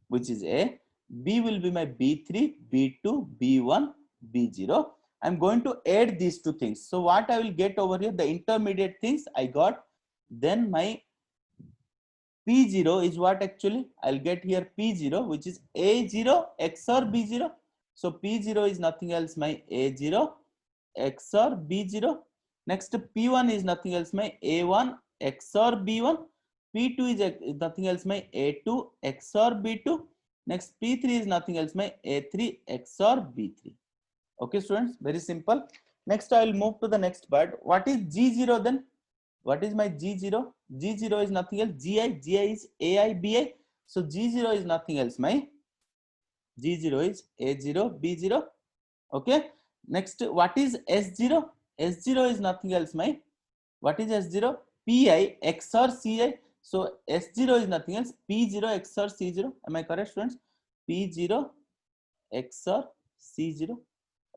which is A. B will be my B3, B2, B1, B0. I'm going to add these two things. So what I will get over here, the intermediate things I got, then my P0 is what actually I'll get here, P0, which is A0 XOR B0. So P0 is nothing else my A0 XOR B0. Next P1 is nothing else my A1 XOR B1. P2 is nothing else my A2 XOR B2. Next P3 is nothing else my A3 XOR B3. Okay students, very simple. Next I will move to the next part. What is G0 then? What is my G0? G0 is nothing else. Gi is Ai Bi. So G0 is nothing else. My G0 is A0 B0. Okay. Next, what is S0? S0 is nothing else. My what is S0? Pi XOR Ci. So S0 is nothing else. P0 XOR C0. Am I correct, students? P0 XOR C0.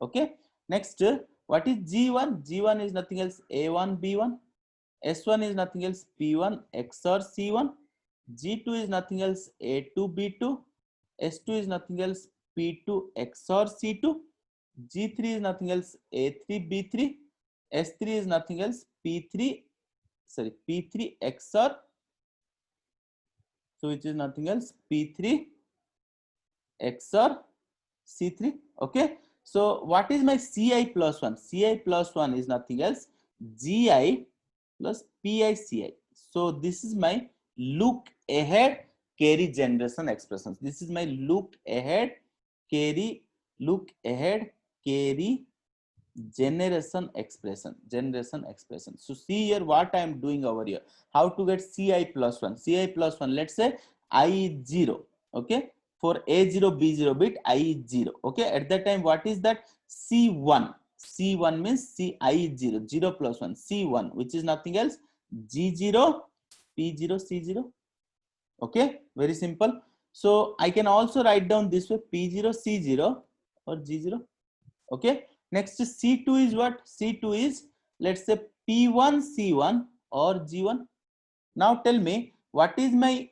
Okay. Next, what is G1? G1 is nothing else. A1 B1. S1 is nothing else, P1 XOR C1. G2 is nothing else, A2 B2. S2 is nothing else, P2 XOR C2. G3 is nothing else, A3 B3. S3 is nothing else, P3 XOR, so which is nothing else, P3 XOR C3. Okay, so what is my Ci plus 1? Ci plus 1 is nothing else, Gi plus PICI. So this is my look ahead carry generation expressions. This is my look ahead carry generation expression. So see here what I am doing over here. How to get Ci plus 1? Ci plus 1, let's say I is 0. Okay, for A0 B0 bit I is 0. Okay, at that time what is that? C1. C1 means Ci is 0. 0 plus 1. C1, which is nothing else, G0 P0 C0. Okay, very simple. So I can also write down this way, P0 C0 or G0. Okay, next C2 is what? C2 is, let's say, P1 C1 or G1. Now tell me what is my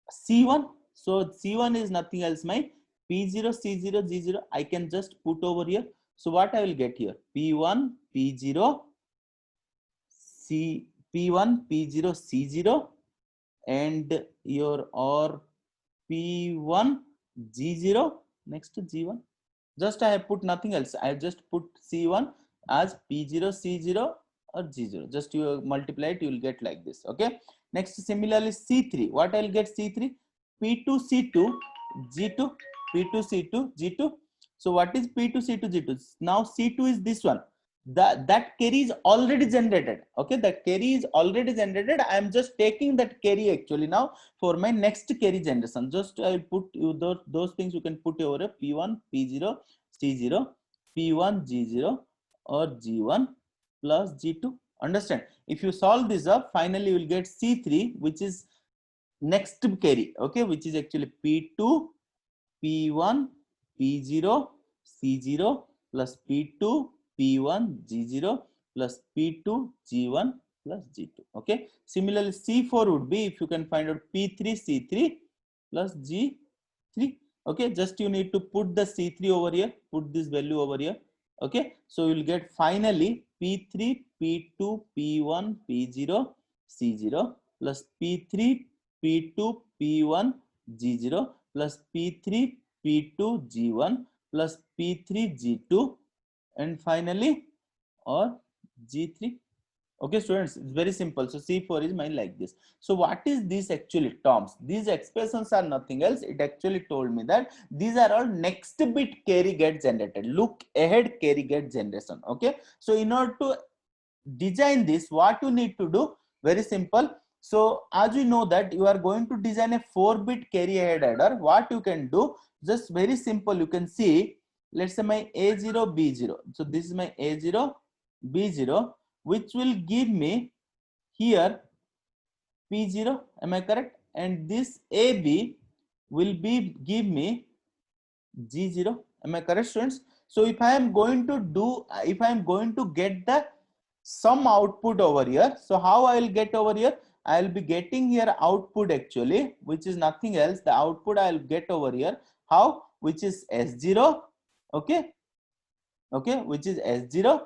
C1? So C1 is nothing else my P0 C0 G0. I can just put over here. So what I will get here? P1 P0 C P1 P0 C0 and your or P1 G0. Next to G1. Just I have put nothing else. I have just put C1 as P0 C0 or G0. Just you multiply it, you will get like this. Okay. Next, similarly C3. What I will get? C3 P2 C2 G2 P2 C2 G2. So what is P2 C2 G2? Now C2 is this one. That carry is already generated. Okay, that carry is already generated. I am just taking that carry actually now for my next carry generation. Just I will put you those things you can put over a P1 P0 C0 P1 G0 or G1 plus G2. Understand? If you solve this up, finally you will get C3, which is next carry. Okay, which is actually P2 P1 P0 C0 plus P2 P1 G0 plus P2 G1 plus G2. Okay. Similarly, C4 would be, if you can find out, P3 C3 plus G3. Okay. Just you need to put the C3 over here, put this value over here. Okay, so you'll get finally P3, P2, P1, P0, C0 plus P3, P2, P1, G0 plus P3, P2, G1 plus P3, G2 and finally or G3. Okay, students, it's very simple. So C4 is mine like this. So what is this actually terms? These expressions are nothing else. It actually told me that these are all next bit carry get generated. Look ahead carry get generation. Okay. So in order to design this, what you need to do, very simple. So as we know that you are going to design a 4-bit carry ahead adder, what you can do, just very simple, you can see, let's say my A0 B0. So this is my A0 B0, which will give me here P0, am I correct? And this AB will be give me G0, am I correct, students? So if I am going to do, if I am going to get the some output over here, so how I will get over here? I will be getting here output actually, which is nothing else. The output I will get over here, how? Which is S0, okay, okay, which is S0,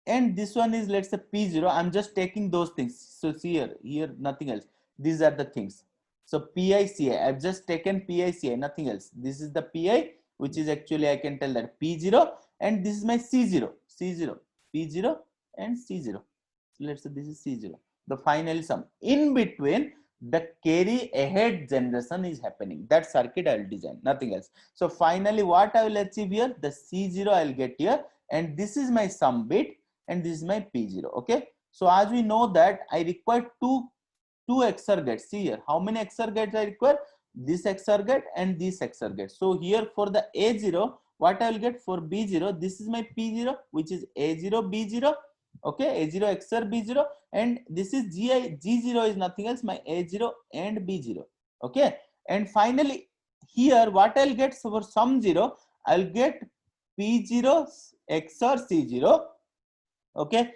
and this one is, let's say, P0. I'm just taking those things. So see here nothing else. These are the things. So PICI, I've just taken PICI, nothing else. This is the PI, which is actually, I can tell that P0, and this is my C0, C0, P0 and C0. So let's say this is C0. The final sum. In between, the carry ahead generation is happening. That circuit I will design, nothing else. So finally, what I will achieve here? The C0 I will get here, and this is my sum bit, and this is my P0. Okay, so as we know that I require two XOR gates. See here, how many XOR gates I require? This XOR gate and this XOR gate. So here for the A0, what I will get? For B0, this is my P0, which is A0 B0. Okay, A0 XOR B0, and this is G0 is nothing else, my A0 and B0. Okay, and finally here what I'll get? So for sum 0, I'll get P0 XOR C0. Okay,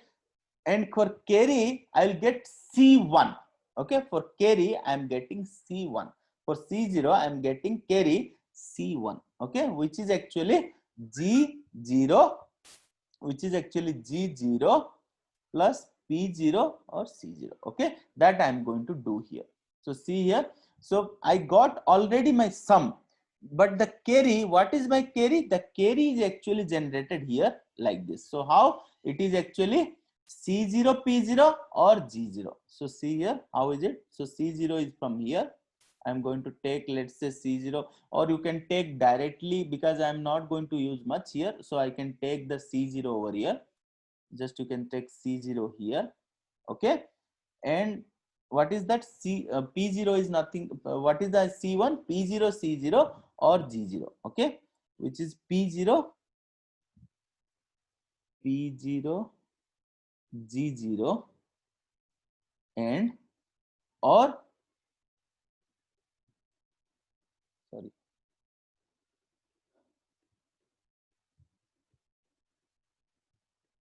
and for carry I'll get C1. Okay, for carry I'm getting C1. For C0 I'm getting carry C1. Okay, which is actually G0, which is actually G0 plus P0 or C0. Okay, that I'm going to do here. So see here, so I got already my sum, but the carry, what is my carry? The carry is actually generated here like this. So how it is actually C0 P0 or G0. So see here, how is it? So C0 is from here. I'm going to take, let's say, C0, or you can take directly, because I'm not going to use much here. So I can take the C0 over here. Just you can take C0 here. Okay, and what is that? P0 is nothing. What is the C1? P0 C0 or G0. Okay, which is P0 P0 G0 and or, sorry,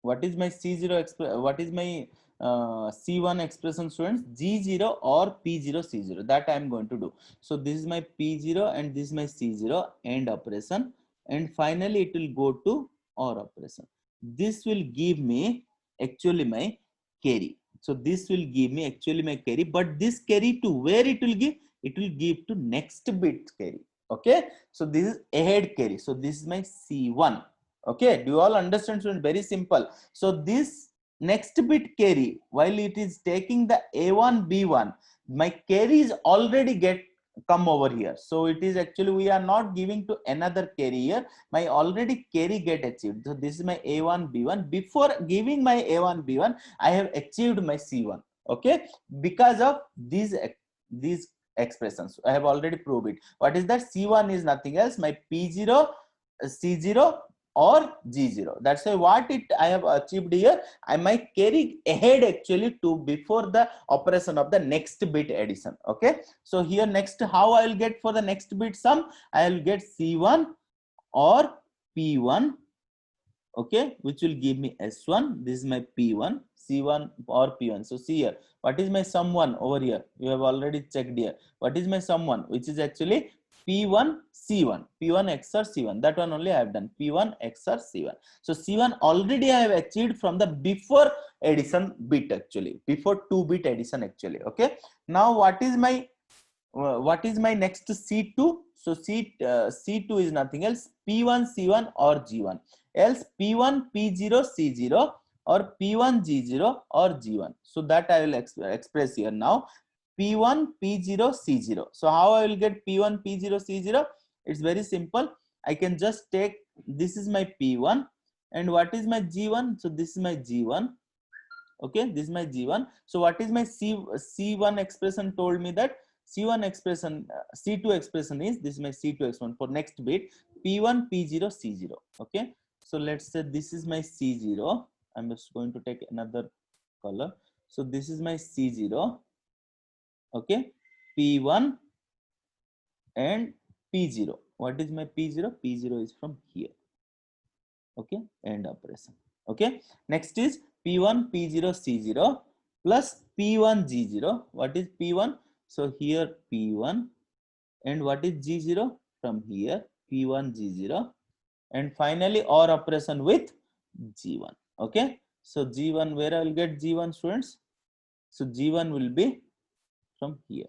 what is my C0 what is my C1 expression, students? G0 or P0 C0, that I am going to do. So this is my P0 and this is my C0 AND operation, and finally it will go to OR operation. This will give me actually my carry. So this will give me actually my carry, but this carry to where it will give? It will give to next bit carry. Okay, so this is ahead carry. So this is my C1. Okay, do you all understand, students? Very simple. So this next bit carry, while it is taking the A1 B1, my carry is already get come over here. So it is actually, we are not giving to another carry here. My already carry get achieved. So this is my A1 B1. Before giving my A1 B1, I have achieved my C1. Okay, because of these expressions, I have already proved it. What is that? C1 is nothing else, my P0 C0 or G0. That's why what it I have achieved here, I might carry ahead actually to before the operation of the next bit addition. Okay, so here next, how I will get for the next bit sum? I will get C1 or P1. Okay, which will give me S1. This is my P1, C1 or P1. So see here, what is my sum 1 over here? You have already checked here. What is my sum 1? Which is actually P1 C1, P1 XOR C1. That one only I have done. P1 XOR C1. So C1 already I have achieved from the before addition bit actually, before 2-bit addition actually. Okay. Now what is my next C2? So C2 is nothing else P1 C1 or G1. Else P1 P0 C0 or P1 G0 or G1. So that I will express here now. P1 P0 C0. So how I will get P1 P0 C0? It's very simple. I can just take, this is my P1 and what is my G1? So this is my G1. Okay, this is my G1. So what is my C1 expression told me that C1 expression, C2 expression is, this is my C2 expression for next bit, P1 P0 C0. Okay, so let's say this is my C0. I'm just going to take another color. So this is my C0. Okay, P1 and P0. What is my P0? P0 is from here. Okay, end operation. Okay, next is P1 P0 C0 plus P1 G0. What is P1? So here P1 and what is G0? From here P1 G0 and finally OR operation with G1. Okay, so G1, where I will get G1, students? So G1 will be from here.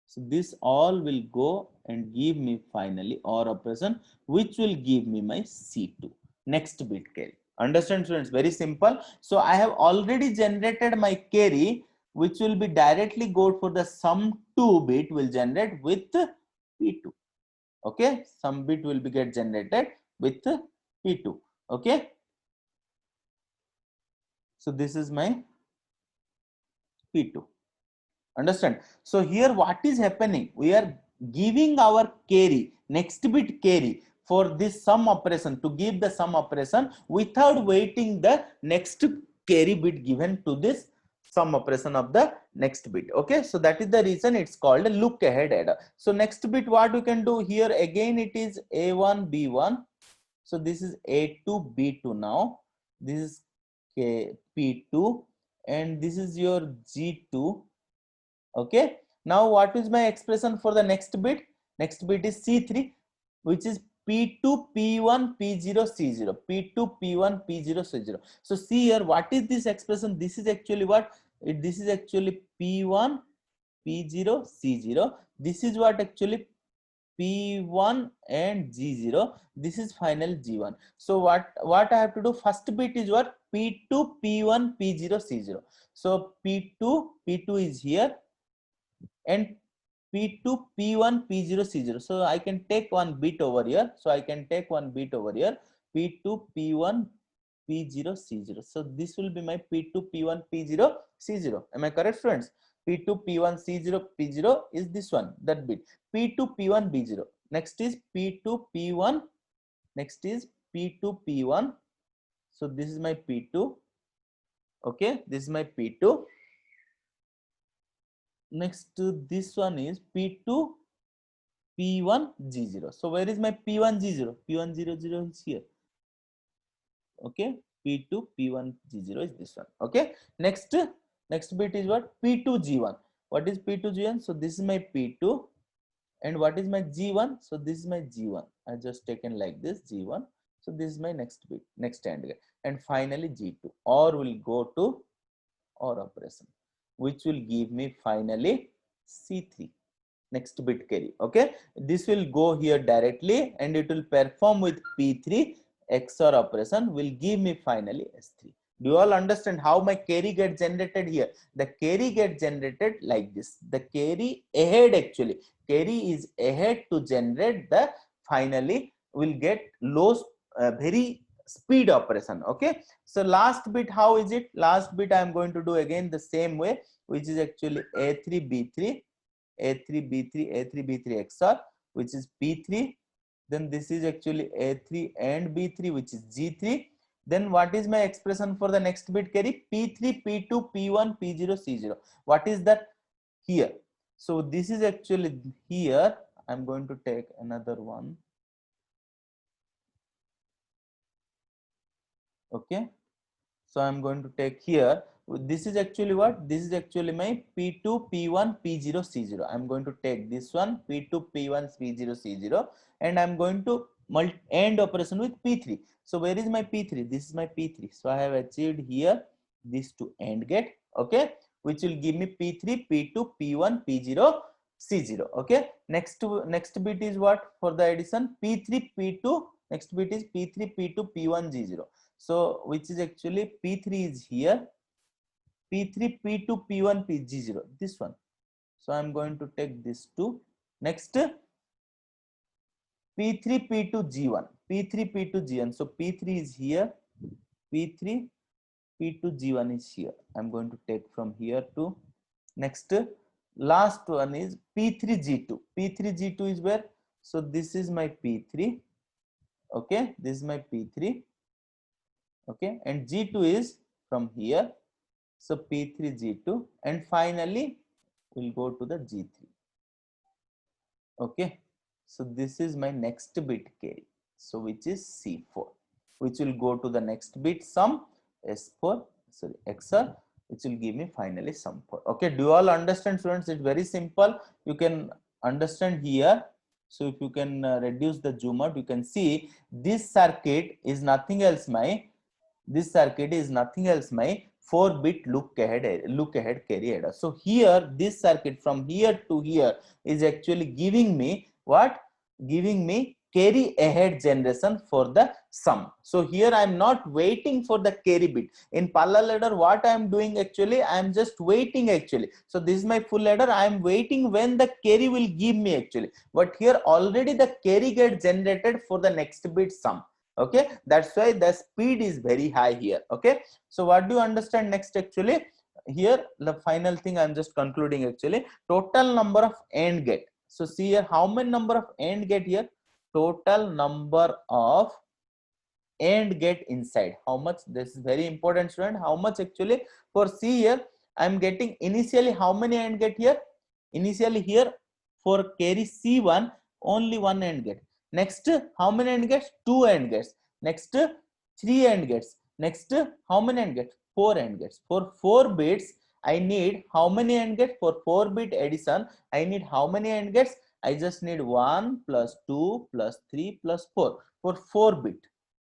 So this all will go and give me finally OR operation, which will give me my C2, next bit carry. Understand, students? Very simple. So I have already generated my carry, which will be directly go for the sum 2 bit will generate with P2. Okay, sum bit will be get generated with P2. Okay. So this is my P2. Understand? So here what is happening? We are giving our carry, next bit carry for this sum operation, to give the sum operation without waiting the next carry bit given to this sum operation of the next bit. Okay, so that is the reason it's called a look ahead adder. So next bit what we can do here, again it is A1 B1. So this is A2 B2 now. This is P2 and this is your G2. Okay, now what is my expression for the next bit? Next bit is C3, which is P2 P1 P0 C0, P2 P1 P0 C0. So see here, what is this expression? This is actually what? This is actually P1 P0 C0. This is what actually P1 and G0. This is final G1. So what I have to do? First bit is what? P2 P1 P0 C0. So P2 is here and P2 P1 P0 C0. So I can take one bit over here. So I can take one bit over here. P2 P1 P0 C0. So this will be my P2 P1 P0 C0. Am I correct, friends? P2 P1 C0 P0 is this one, that bit. P2 P1 B0. Next is P2 P1. Next is P2 P1. So this is my P2. Okay, this is my P2. Next to this one is P2 P1 G0. So where is my P1 G0? P1 00 is here. Okay, P2 P1 G0 is this one. Okay, next bit is what? P2 G1. What is P2 G1? So this is my P2 and what is my G1? So this is my G1. I just taken like this G1. So this is my next bit, next AND gate, and finally G2. OR will go to OR operation, which will give me finally C3, next bit carry. Okay, this will go here directly and it will perform with P3 XOR operation, will give me finally S3. Do you all understand how my carry get generated here? The carry get generated like this. The carry ahead, actually carry is ahead to generate the finally will get low very speed operation. Okay, so last bit, how is it? Last bit I am going to do again the same way, which is actually A3 B3, A3 B3, A3 B3 XOR, which is P3. Then this is actually A3 and B3, which is G3. Then what is my expression for the next bit carry? P3 P2 P1 P0 C0. What is that here? So this is actually here. I'm going to take another one. Okay, So I'm going to take here. This is actually what? This is actually my P2, P1, P0, C0. I'm going to take this one P2, P1, P0, C0, and I'm going to AND operation with P3. So where is my P3? This is my P3. So I have achieved here this to AND gate, okay, which will give me P3, P2, P1, P0, C0. Okay. Next bit is what for the addition? P3, P2. Next bit is P3, P2, P1, G0. So which is actually P3 is here, P3, P2, P1, G0, this one. So I'm going to take this two. Next P3, P2, G1, P3, P2, G1. So P3 is here, P3, P2, G1 is here. I'm going to take from here to next. Last one is P3, G2. P3, G2 is where? So this is my P3. Okay, this is my P3. Okay, and G2 is from here. So P3, G2, and finally we'll go to the G3. Okay, so this is my next bit carry. So which is C4, which will go to the next bit sum S4, sorry, XOR, which will give me finally sum 4. Okay, do you all understand, students? It's very simple. You can understand here. So if you can reduce the zoom out, you can see this circuit is nothing else my 4-bit look ahead carry header. So here this circuit from here to here is actually giving me what? Giving me carry ahead generation for the sum. So here I am not waiting for the carry bit. In parallel ladder, what I am doing actually, I am just waiting actually. So this is my full ladder. I am waiting when the carry will give me actually. But here already the carry get generated for the next bit sum. Okay, that's why the speed is very high here. Okay, so what do you understand next? Actually here the final thing I'm just concluding actually, total number of AND gate. So see here how many number of AND gate here, total number of AND gate inside, how much? This is very important, student. How much actually? For see here I'm getting initially how many AND gate here? Initially here for carry C1 only one AND gate. Next how many AND gates? 2 AND gates. Next 3 AND gates. Next how many AND gates? 4 AND gates. For 4 bits I need how many AND gates? For 4-bit addition I need how many AND gates? I just need 1 plus 2 plus 3 plus 4 for 4-bit.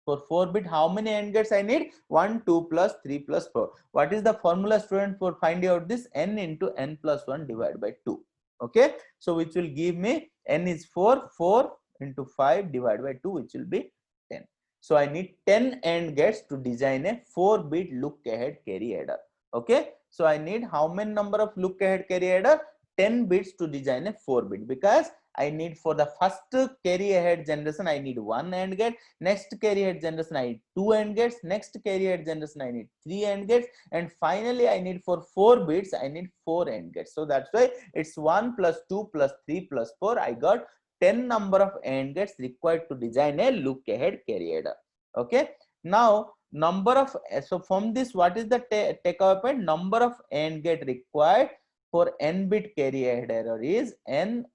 For 4-bit, how many AND gates I need? 1, 2 plus 3 plus 4. What is the formula, student, for finding out this? N into n plus 1 divided by 2. Okay, so which will give me n is 4, 4 into 5 divided by 2, which will be 10. So I need 10 AND gates to design a 4-bit look ahead carry header. Okay, so I need how many number of look ahead carry header? 10 bits to design a 4-bit, because I need for the first carry ahead generation I need 1 AND gate, next carry ahead generation I need 2 AND gates, next carry ahead generation I need 3 AND gates, and finally I need for 4 bits I need 4 AND gates. So that's why it's 1 plus 2 plus 3 plus 4. I got 10 number of AND gates required to design a look ahead carry header. Okay, now number of, so from this what is the takeaway point? Number of AND gate required for n bit carry ahead error is n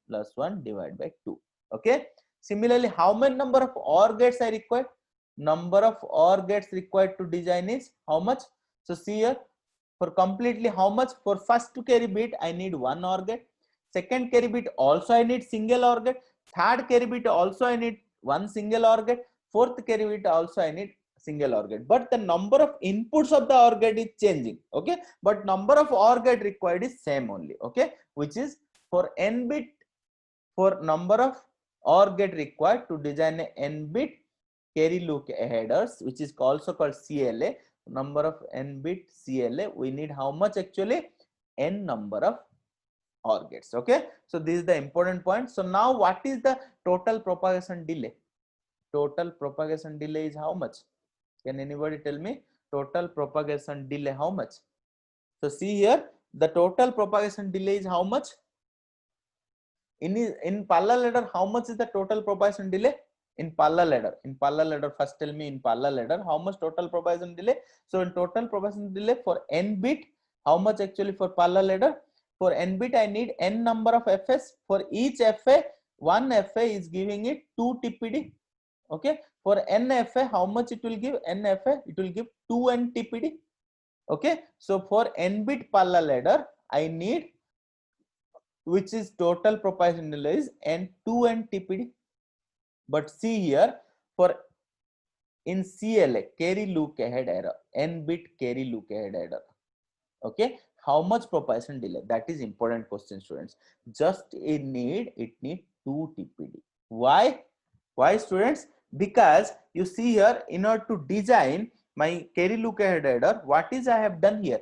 plus 1 divided by 2. Okay, similarly how many number of OR gates I require? Number of OR gates required to design is how much? So see here, for completely how much? For first carry bit I need 1 OR gate, second carry bit also I need single OR gate, third carry bit also I need 1 single OR gate, fourth carry bit also I need single OR gate, but the number of inputs of the OR gate is changing. Okay, but number of OR gate required is same only. Okay, which is for n bit, for number of OR gate required to design a n bit carry look headers, which is also called CLA, number of n bit CLA, we need how much actually? N number of OR gates. Okay, so this is the important point. So now what is the total propagation delay? Total propagation delay is how much? Can anybody tell me? Total propagation delay how much? So see here, the total propagation delay is how much? In parallel ladder, how much is the total propagation delay? In parallel ladder, first tell me in parallel ladder how much total propagation delay? So in total propagation delay for n bit, how much actually for parallel ladder? For n bit I need n number of FS. For each FA, one FA is giving it 2 TPD. Okay, for NFA, how much it will give? NFA, it will give 2n TPD. Okay, so for n bit parallel ladder, I need, which is total propagation delay is n 2n TPD. But see here, for in CLA, carry look ahead error, n bit carry look ahead error. Okay, how much propagation delay? That is important question, students. Just it need 2 TPD. Why? Why, students? Because you see here, in order to design my carry look ahead adder, what is I have done here?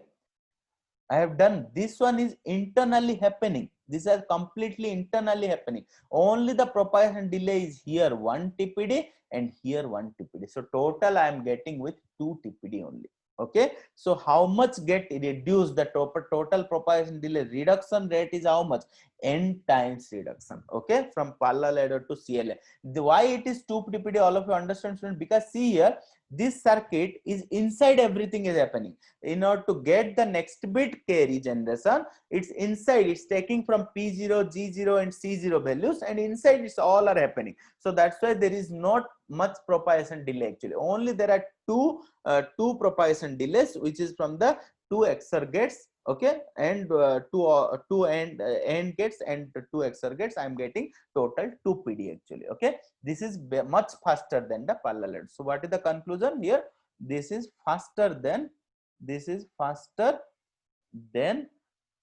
I have done, this one is internally happening. This is completely internally happening. Only the propagation delay is here 1 TPD and here 1 TPD. So total I am getting with 2 TPD only. Okay, so how much get reduced? The total propagation delay reduction rate is how much? N times reduction. Okay, from parallel ladder to CLA. Why it is 2 TPD? All of you understand, student? Because see here, this circuit is inside, everything is happening. In order to get the next bit carry generation, it's inside, it's taking from P0, G0 and C0 values, and inside it's all are happening. So that's why there is not much propagation delay actually. Only there are two propagation delays, which is from the two XOR gates. Okay, and two AND gates and two XOR gates. I am getting total 2 PD actually. Okay, this is much faster than the parallel. So what is the conclusion here? This is faster than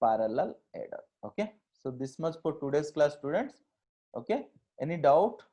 parallel adder. Okay, so this much for today's class, students. Okay, any doubt?